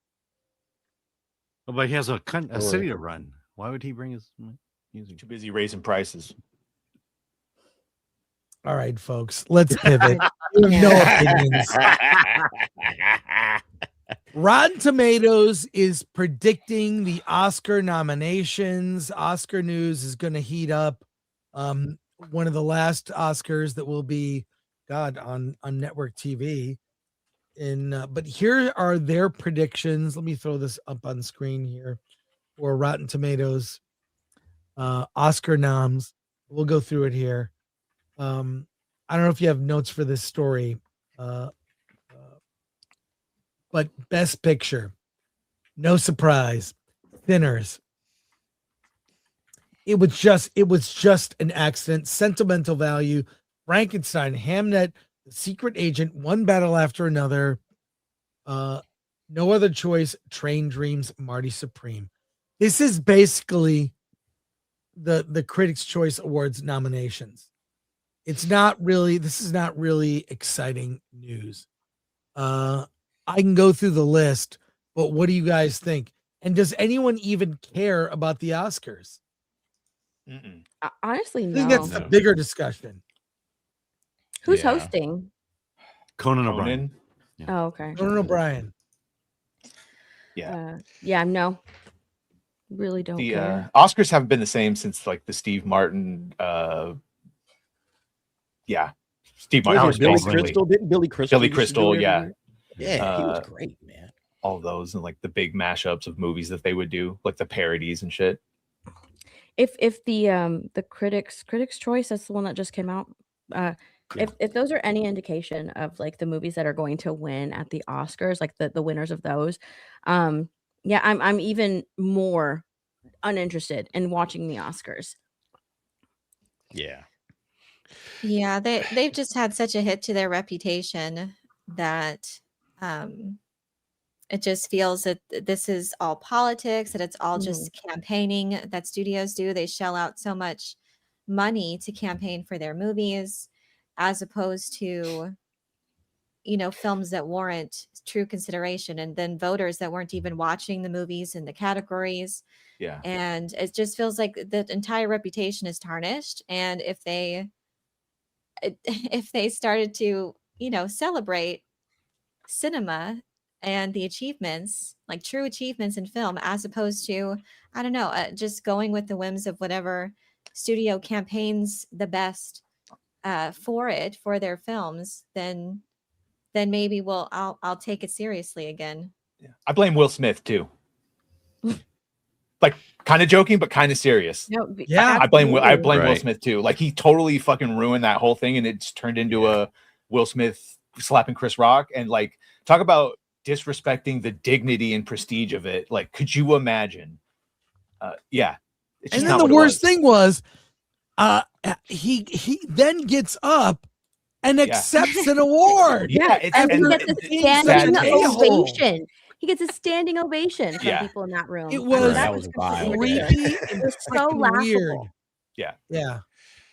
Oh, but he has a city to run. Why would he bring his music? Too busy raising prices. All right, folks, let's pivot. We have no opinions. Rotten Tomatoes is predicting the Oscar nominations. Oscar news is going to heat up. One of the last Oscars that will be, on network TV. But here are their predictions. Let me throw this up on screen here for Rotten Tomatoes Oscar noms. We'll go through it here. I don't know if you have notes for this story, but Best Picture, no surprise, Sinners. It was just an accident. Sentimental Value, Frankenstein, Hamnet, The Secret Agent, One Battle After Another, No Other Choice, Train Dreams, Marty Supreme. This is basically the Critics' Choice Awards nominations. This is not really exciting news. I can go through the list, but what do you guys think? And does anyone even care about the Oscars? Honestly, no. I think that's the bigger discussion. Who's hosting? Conan O'Brien. Yeah. Oh, okay. Conan O'Brien. Yeah. No. Really don't care. Oscars haven't been the same since like the Steve Martin. Steve Martin. Billy Crystal, didn't Billy Crystal? Billy Crystal, yeah. Yeah, he was great, man. All those and like the big mashups of movies that they would do, like the parodies and shit. if the critics choice, that's the one that just came out, if those are any indication of like the movies that are going to win at the Oscars, like the winners of those, yeah, I'm even more uninterested in watching the Oscars. Yeah. Yeah, they've just had such a hit to their reputation that it just feels that this is all politics, that it's all just campaigning that studios do. They shell out so much money to campaign for their movies as opposed to, you know, films that warrant true consideration, and then voters that weren't even watching the movies in the categories. Yeah. And it just feels like the entire reputation is tarnished. And if they started to, you know, celebrate cinema and the achievements, like true achievements in film, as opposed to, I don't know, just going with the whims of whatever studio campaigns the best for their films, then maybe I'll take it seriously again. Yeah. I blame Will Smith too. Like kind of joking, but kind of serious. No, Yeah. I blame Will Right. Smith too. Like he totally fucking ruined that whole thing, and it's turned into a Will Smith slapping Chris Rock. And like, talk about disrespecting the dignity and prestige of it. Like, could you imagine? Yeah. It's And just then not the what it worst thing was, he then gets up and accepts an award. Yeah, and he gets a standing sad taste. ovation. He gets a standing ovation from Yeah. people in that room. It was that That was wild. ridiculous. creepy It and was so freaking laughable. weird. Yeah. Yeah.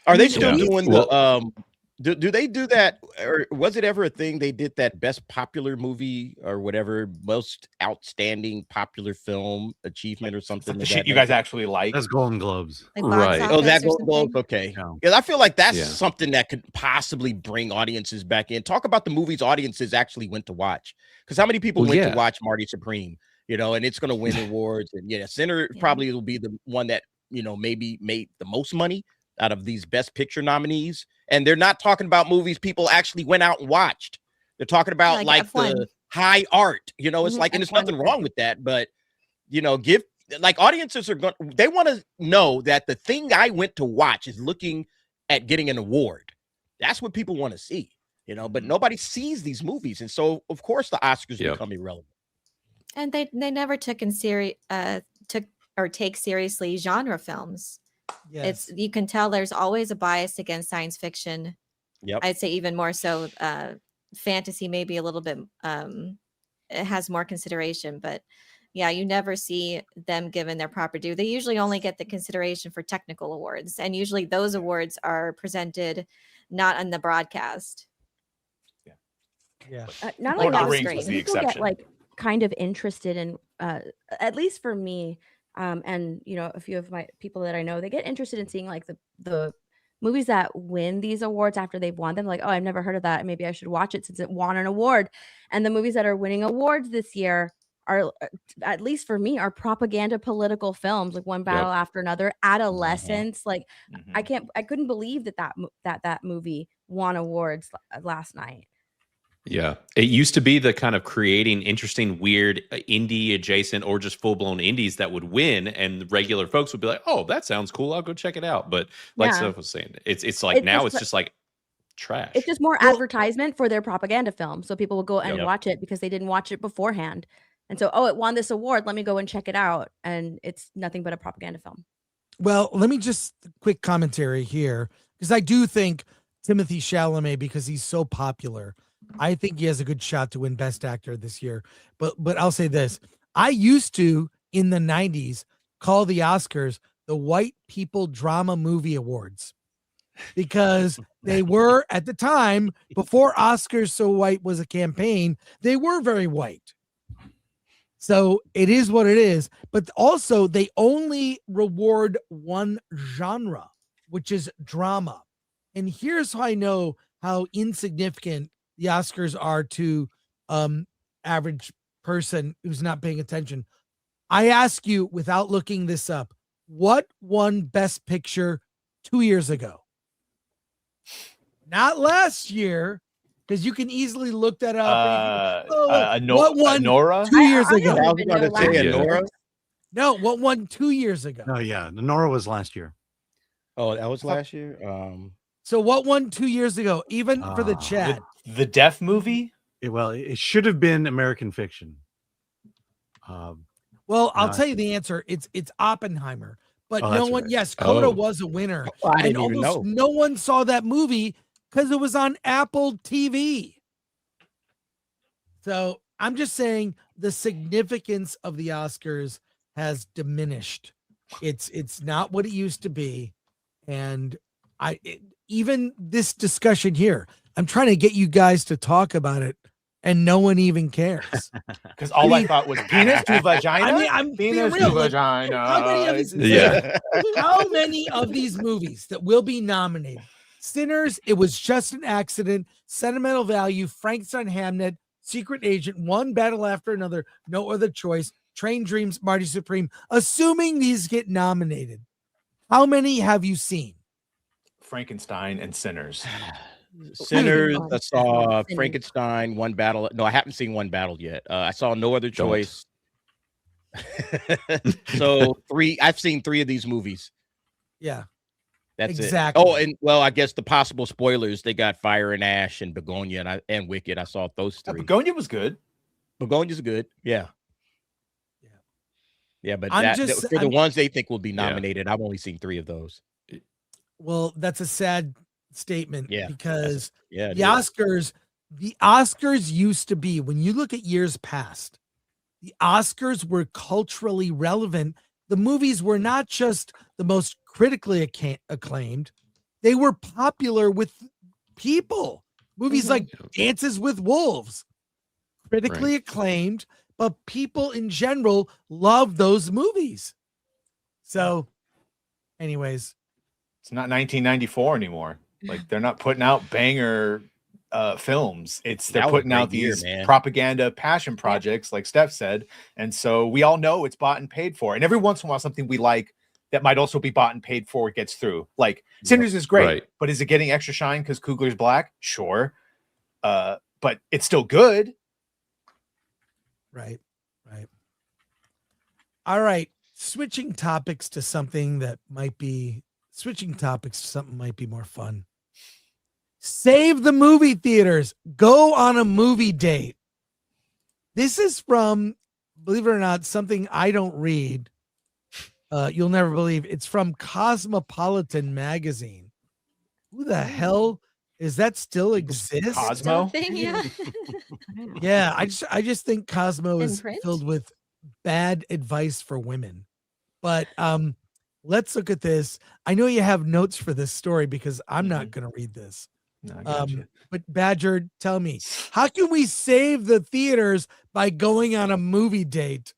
Are they Yeah. still doing Well- do they do that, or was it ever a thing they did that best popular movie or whatever, most outstanding popular film achievement or something? The of shit that you guys nature? actually like. That's Golden Globes. Like box Right. office Oh, that or Golden Globes? something? Okay. No. Because I feel like that's Yeah. something that could possibly bring audiences back in. Talk about the movies audiences actually went to watch. Because how many people Well, went yeah. to watch Marty Supreme? You know, and it's going to win awards. And yeah, Sinner probably will be the one that, you know, maybe made the most money out of these Best Picture nominees. And they're not talking about movies people actually went out and watched. They're talking about Like like F1. the high art. You know, it's Mhm, like, and there's F1 nothing wrong with that, but you know, like audiences are going, they want to know that the thing I went to watch is looking at getting an award. That's what people want to see, you know, but nobody sees these movies. And so of course the Oscars Yep. become irrelevant. And they never take seriously genre films. Yes. You can tell there's always a bias against science fiction. Yep. I'd say even more so fantasy, maybe a little bit it has more consideration, but yeah, you never see them given their proper due. They usually only get the consideration for technical awards, and usually those awards are presented not on the broadcast. Yeah. Not Lord only of the Rings Oscars, was the people get exception. like kind of interested in, at least for me, and you know, a few of my people that I know, they get interested in seeing like the movies that win these awards after they've won them. Like, oh, I've never heard of that. Maybe I should watch it since it won an award. And the movies that are winning awards this year are, at least for me, are propaganda political films, like One Battle After Another, Adolescence. Like, I couldn't believe that movie won awards last night. Yeah. It used to be the kind of creating interesting, weird indie adjacent or just full blown indies that would win. And the regular folks would be like, oh, that sounds cool. I'll go check it out. But like Yeah. Soph was saying, it's like now it's just like trash. It's just more advertisement for their propaganda film. So people will go and Yep. watch it because they didn't watch it beforehand. And so, oh, it won this award. Let me go and check it out. And it's nothing but a propaganda film. Well, let me just quick commentary here, because I do think Timothée Chalamet, because he's so popular, I think he has a good shot to win Best Actor this year. But I'll say this. I used to, in the 90s, call the Oscars the White People Drama Movie Awards, because they were, at the time, before Oscars So White was a campaign, they were very white. So it is what it is. But also, they only reward one genre, which is drama. And here's how I know how insignificant the Oscars are to average person who's not paying attention. I ask you, without looking this up, what won Best Picture 2 years ago? Not last year, because you can easily look that up. What won Nora? 2 years I ago? was going to say Nora. No, what won 2 years ago? Oh yeah, Nora was last year. Oh, that was last year. So what won 2 years ago? Even for the chat. The Deaf movie. It should have been American Fiction. Well, I'll no, tell you the answer. It's Oppenheimer. But Oh, no that's one, right. yes, Coda Oh. was a winner. Oh, I and didn't even almost know. no one saw that movie because it was on Apple TV. So I'm just saying the significance of the Oscars has diminished. It's not what it used to be. And even this discussion here, I'm trying to get you guys to talk about it, and no one even cares. Because all I thought was penis to vagina. I mean, I'm being penis real. to Like, vagina. how many of these? Yeah. How many of these movies that will be nominated? Sinners, It Was Just an Accident, Sentimental Value, Frankenstein, Hamnet, Secret Agent, One Battle After Another, No Other Choice, Train Dreams, Marty Supreme. Assuming these get nominated, how many have you seen? Frankenstein and Sinners. Sinners. I saw Frankenstein. One Battle. No, I haven't seen One Battle yet. I saw No Other Choice. So 3. I've seen 3 of these movies. Yeah. That's exactly. it. Oh, and well, I guess the possible spoilers, they got Fire and Ash and Begonia and Wicked. I saw those 3. Begonia was good. Begonia's good. Yeah. Yeah, but I'm for the ones they think will be nominated, I've only seen 3 of those. Well, that's a sad statement. Yeah, Because yeah, the Oscars used to be, when you look at years past, the Oscars were culturally relevant. The movies were not just the most critically acclaimed, they were popular with people. Movies like Dances with Wolves, critically acclaimed, but people in general love those movies. So, anyways, It's not 1994 anymore. Like they're not putting out banger films. They're That was a putting out great year, these man. propaganda passion projects, like Steph said. And so we all know it's bought and paid for. And every once in a while, something we like that might also be bought and paid for gets through. Like Sinners is great, Right. but is it getting extra shine because Coogler's black? Sure. But it's still good. Right. All right. Switching topics to something might be more fun. Save the movie theaters. Go on a movie date. This is from, believe it or not, something I don't read. You'll never believe. It's from Cosmopolitan magazine. Who the hell is that? Still exists? Cosmo? Thing, yeah. Yeah, I just think Cosmo In is print? filled with bad advice for women. But let's look at this. I know you have notes for this story because I'm not going to read this. No, I got you. But Badger, tell me, how can we save the theaters by going on a movie date?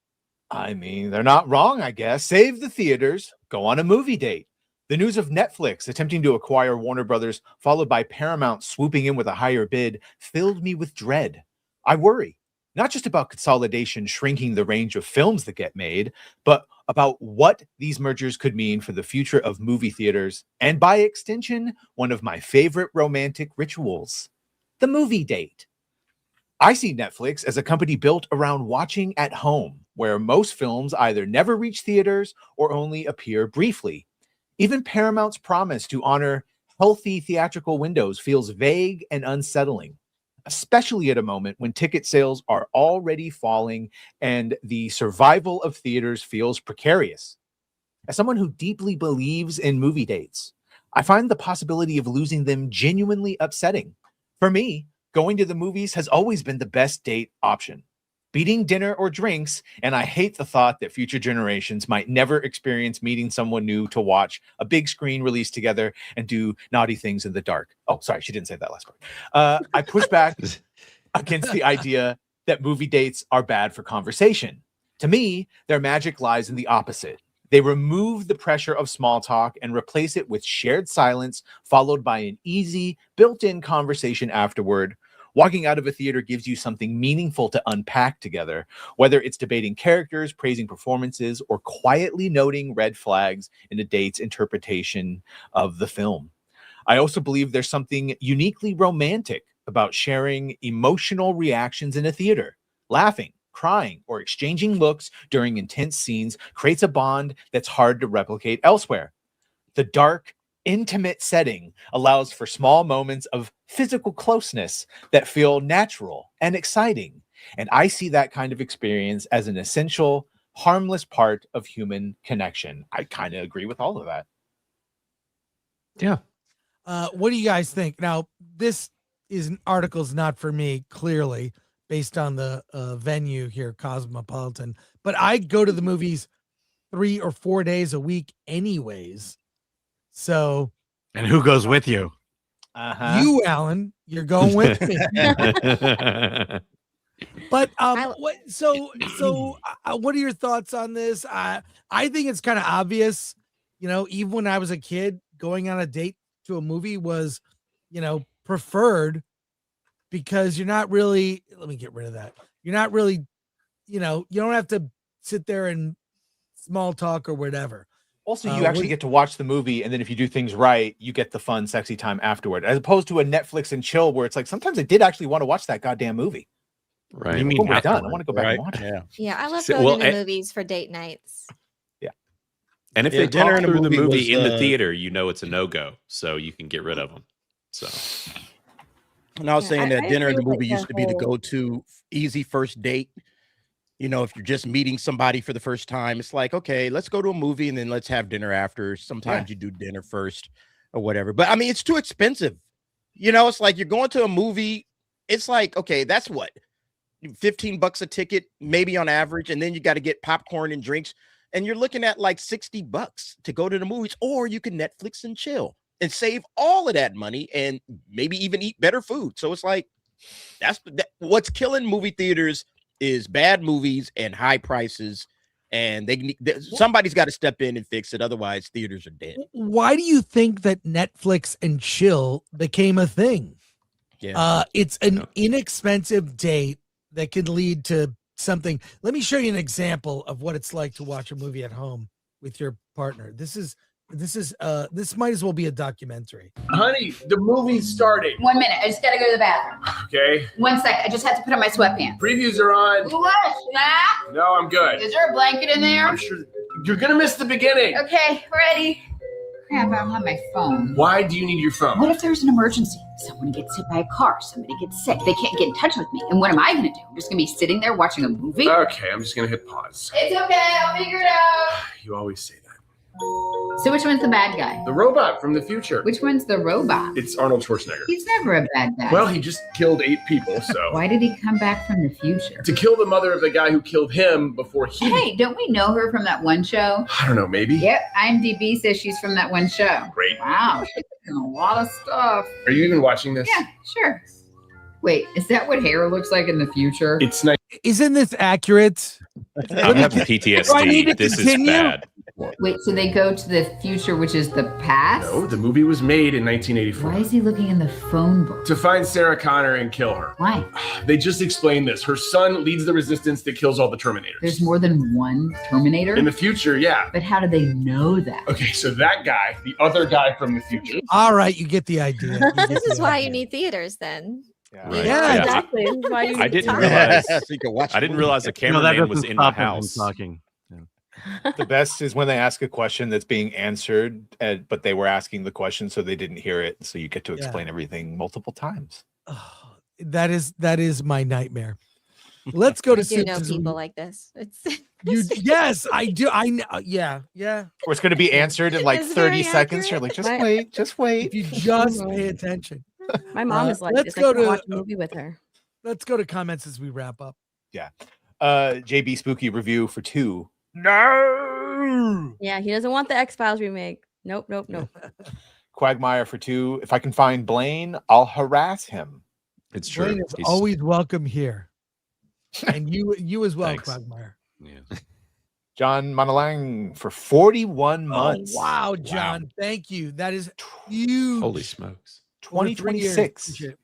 I mean, they're not wrong, I guess. Save the theaters, go on a movie date. The news of Netflix attempting to acquire Warner Brothers, followed by Paramount swooping in with a higher bid, filled me with dread. I worry, not just about consolidation shrinking the range of films that get made, but about what these mergers could mean for the future of movie theaters, and by extension, one of my favorite romantic rituals, the movie date. I see Netflix as a company built around watching at home, where most films either never reach theaters or only appear briefly. Even Paramount's promise to honor healthy theatrical windows feels vague and unsettling, especially at a moment when ticket sales are already falling and the survival of theaters feels precarious. As someone who deeply believes in movie dates, I find the possibility of losing them genuinely upsetting. For me, going to the movies has always been the best date option, beating dinner or drinks, and I hate the thought that future generations might never experience meeting someone new to watch a big screen release together and do naughty things in the dark. Oh, sorry, she didn't say that last part. I push back against the idea that movie dates are bad for conversation. To me, their magic lies in the opposite. They remove the pressure of small talk and replace it with shared silence, followed by an easy, built-in conversation afterward. Walking out of a theater gives you something meaningful to unpack together, whether it's debating characters, praising performances, or quietly noting red flags in a date's interpretation of the film. I also believe there's something uniquely romantic about sharing emotional reactions in a theater, laughing, Crying or exchanging looks during intense scenes creates a bond that's hard to replicate elsewhere. The dark, intimate setting allows for small moments of physical closeness that feel natural and exciting. And I see that kind of experience as an essential, harmless part of human connection. I kind of agree with all of that. Yeah. What do you guys think? Now, this article's not for me, clearly, based on the venue here, Cosmopolitan. But I go to the movies 3 or 4 days a week anyways. So. And who goes with you? You, Alan, you're going with me. But what are your thoughts on this? I think it's kind of obvious. You know, even when I was a kid, going on a date to a movie was, preferred, because you're not really, let me get rid of that. You're not really, you don't have to sit there and small talk or whatever. Also, you actually get to watch the movie, and then if you do things right, you get the fun, sexy time afterward, as opposed to a Netflix and chill where it's like, sometimes I did actually want to watch that goddamn movie. Right. You mean we're done? I want to go back and watch it. Yeah, I love going to the movies for date nights. Yeah. And if they talk through the movie in the theater, it's a no-go, so you can get rid of them. So. And I was saying that dinner in the movie used to be the go-to easy first date. If you're just meeting somebody for the first time, it's like, okay, let's go to a movie and then let's have dinner after. Sometimes you do dinner first or whatever. But I mean, it's too expensive. It's like you're going to a movie. It's like, okay, that's what? $15 a ticket, maybe on average. And then you got to get popcorn and drinks. And you're looking at like $60 to go to the movies, or you can Netflix and chill and save all of that money and maybe even eat better food. So it's like, what's killing movie theaters is bad movies and high prices, and somebody's got to step in and fix it. Otherwise, theaters are dead. Why do you think that Netflix and chill became a thing? Yeah, it's an inexpensive date that could lead to something. Let me show you an example of what it's like to watch a movie at home with your partner. This might as well be a documentary. Honey, the movie's starting. 1 minute. I just gotta go to the bathroom. Okay. 1 second. I just have to put on my sweatpants. Previews are on. What? Nah? No, I'm good. Is there a blanket in there? I'm sure you're gonna miss the beginning. Okay, ready. Crap, I don't have my phone. Why do you need your phone? What if there's an emergency? Someone gets hit by a car. Somebody gets sick. They can't get in touch with me. And what am I gonna do? I'm just gonna be sitting there watching a movie? Okay, I'm just gonna hit pause. It's okay. I'll figure it out. You always say that. So which one's the bad guy? The robot from the future. Which one's the robot? It's Arnold Schwarzenegger. He's never a bad guy. Well, he just killed 8 people, so. Why did he come back from the future? To kill the mother of the guy who killed him before he. Hey, don't we know her from that one show? I don't know, maybe. Yep, IMDb says she's from that one show. Great. Wow, she's in a lot of stuff. Are you even watching this? Yeah, sure. Wait, is that what hair looks like in the future? It's nice. Isn't this accurate? I'm having PTSD. This is bad. Wait, so they go to the future, which is the past? No, the movie was made in 1984. Why is he looking in the phone book? To find Sarah Connor and kill her. Why? They just explained this. Her son leads the resistance that kills all the Terminators. There's more than one Terminator? In the future, yeah. But how do they know that? Okay, so that guy, the other guy from the future. All right, you get the idea. This is why you need theaters then. Right. Yeah, exactly. I didn't realize. I didn't realize the cameraman was in the house. Talking. The best is when they ask a question that's being answered, but they were asking the question, so they didn't hear it. So you get to explain everything multiple times. Oh, that is my nightmare. Let's go to I do know Suits. people like this. Yes, I do. I know. Yeah. Or it's going to be answered in like It's 30 very seconds. You're like, just wait. If you just pay attention. My mom is like let's this. I go can to- watch a movie with her. Let's go to comments as we wrap up. Yeah. JB Spooky review for 2. No. Yeah, he doesn't want the X-Files remake. Nope. Quagmire for 2. If I can find Blaine, I'll harass him. It's true. Blaine is always welcome here. And you as well, Thanks. Quagmire. Yeah. John Manalang for 41 months. Oh, wow, John. Thank you. That is huge. Holy smokes. Over 3 years. 2026 Appreciate it.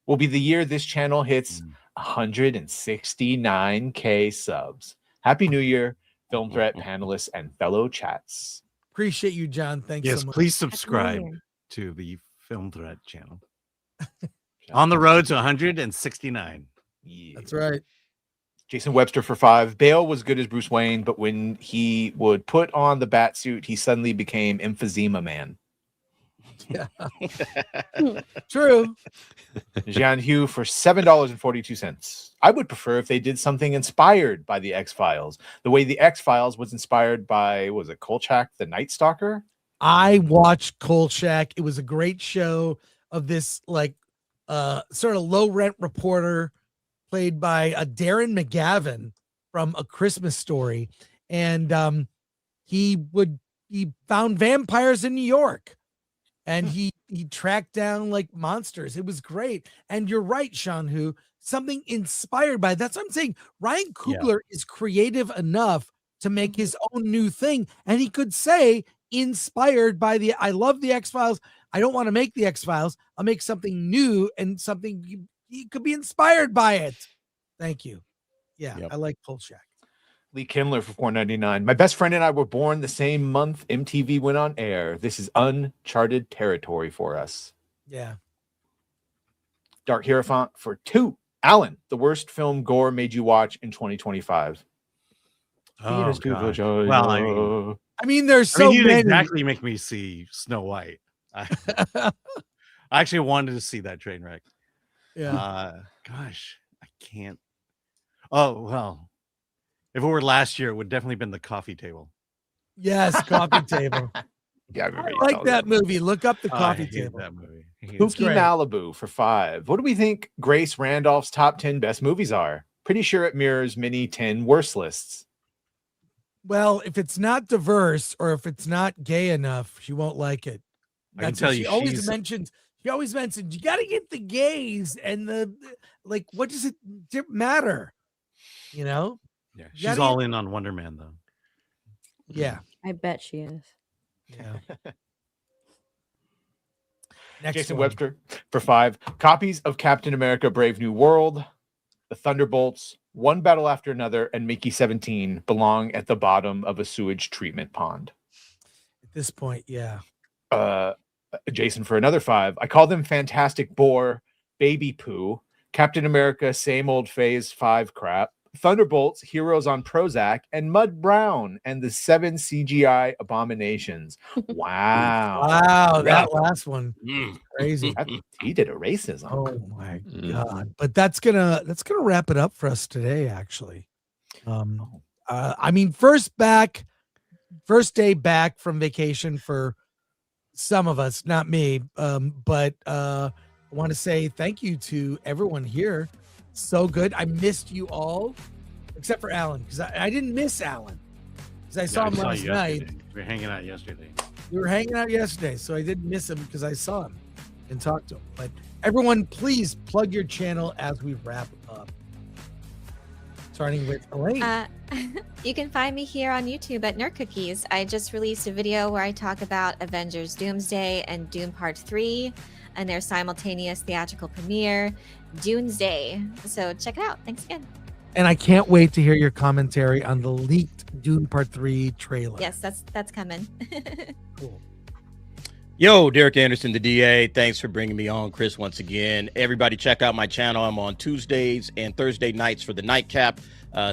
will be the year this channel hits 169K subs. Happy New Year, Film Threat panelists and fellow chats. Appreciate you, John. Thanks Yes, so much. please subscribe to the Film Threat channel. On the road to 169. That's right. Jason Webster for 5. Bale was good as Bruce Wayne, but when he would put on the bat suit, he suddenly became Emphysema Man. Yeah. True. Jian Hu for $7.42. I would prefer if they did something inspired by the X-Files. The way the X-Files was inspired by, was it Kolchak the Night Stalker? I watched Kolchak. It was a great show of this like sort of low rent reporter played by Darren McGavin from A Christmas Story. And he found vampires in New York. And he tracked down like monsters. It was great. And you're right, Sean, who something inspired by that's what I'm saying. Ryan Coogler is creative enough to make his own new thing. And he could say, inspired by I love the X-Files. I don't want to make the X-Files. I'll make something new and something you could be inspired by it. Thank you. Yeah, I like Kolchak. Lee Kindler for $4.99. My best friend and I were born the same month MTV went on air. This is uncharted territory for us. Yeah. Dark Hierophant for 2. Alan, the worst film Gore made you watch in 2025 Oh, gosh. Well, I mean, there's so you many. didn't exactly make me see Snow White. I actually wanted to see that train wreck. Yeah. Gosh, I can't. Oh, well, if it were last year, it would definitely been The Coffee Table. Yes, Coffee Table. Yeah, I like that movie. Look up The Coffee Table. That movie. Pookie Malibu for 5. What do we think Grace Randolph's top 10 best movies are? Pretty sure it mirrors many 10 worst lists. Well, if it's not diverse or if it's not gay enough, she won't like it. I can tell you, she always mentions you got to get the gays and the like. What does it matter? You know? Yeah, she's all in on Wonder Man, though. Yeah, I bet she is. Yeah. Jason Webster for 5. Copies of Captain America: Brave New World, The Thunderbolts, One Battle After Another, and Mickey 17 belong at the bottom of a sewage treatment pond. At this point, yeah. Jason for another 5. I call them Fantastic Boar, Baby Poo, Captain America, Same Old Phase 5 crap, Thunderbolts, Heroes on Prozac, and Mud Brown and the 7 CGI abominations. Wow. Wow, that last one. Crazy. He did a racism. Oh my god. But that's gonna wrap it up for us today, actually. I mean, first day back from vacation for some of us, not me. But I want to say thank you to everyone here. So good. I missed you all, except for Alan, because I didn't miss Alan because I saw him last night. We were hanging out yesterday. So I didn't miss him because I saw him and talked to him. But everyone, please plug your channel as we wrap up. Starting with Elaine. You can find me here on YouTube at Nerd Cookies. I just released a video where I talk about Avengers Doomsday and Doom Part 3 and their simultaneous theatrical premiere, Doomsday. So check it out. Thanks again. And I can't wait to hear your commentary on the leaked Doom Part 3 trailer. Yes, that's coming. Cool. Yo, Derek Anderson, the DA. Thanks for bringing me on, Chris, once again. Everybody check out my channel. I'm on Tuesdays and Thursday nights for the Nightcap.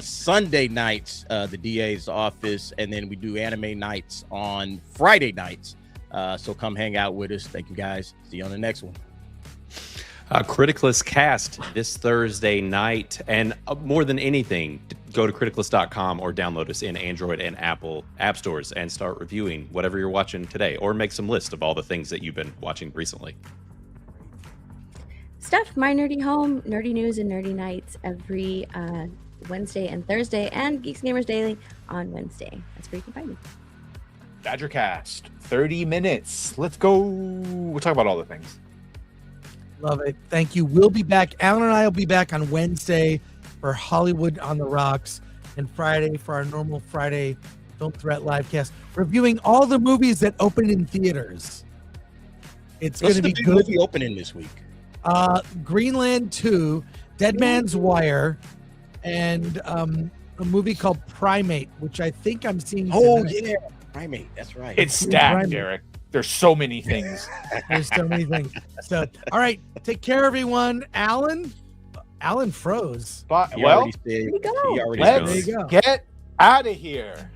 Sunday nights, the DA's office. And then we do anime nights on Friday nights. So come hang out with us. Thank you, guys. See you on the next one. Criticless cast this Thursday night. And more than anything, go to criticless.com or download us in Android and Apple app stores and start reviewing whatever you're watching today, or make some list of all the things that you've been watching recently. Stuff My Nerdy Home, nerdy news and nerdy nights every Wednesday and Thursday, and Geeks and Gamers Daily on Wednesday. That's where you can find me. Badgercast, 30 minutes. Let's go. We'll talk about all the things. Love it. Thank you. We'll be back. Alan and I will be back on Wednesday for Hollywood on the Rocks, and Friday for our normal Friday Film Threat livecast, reviewing all the movies that opened in theaters. It's going to be good. Movie opening this week? Greenland 2, Dead Man's Wire, and a movie called Primate, which I think I'm seeing tonight. Yeah, Primate. That's right. It's stacked, Derek. There's so many things. There's so many things. So, all right. Take care, everyone. Alan, Alan froze. But He well, already said, Where'd he go? he already let's There you go. get out of here.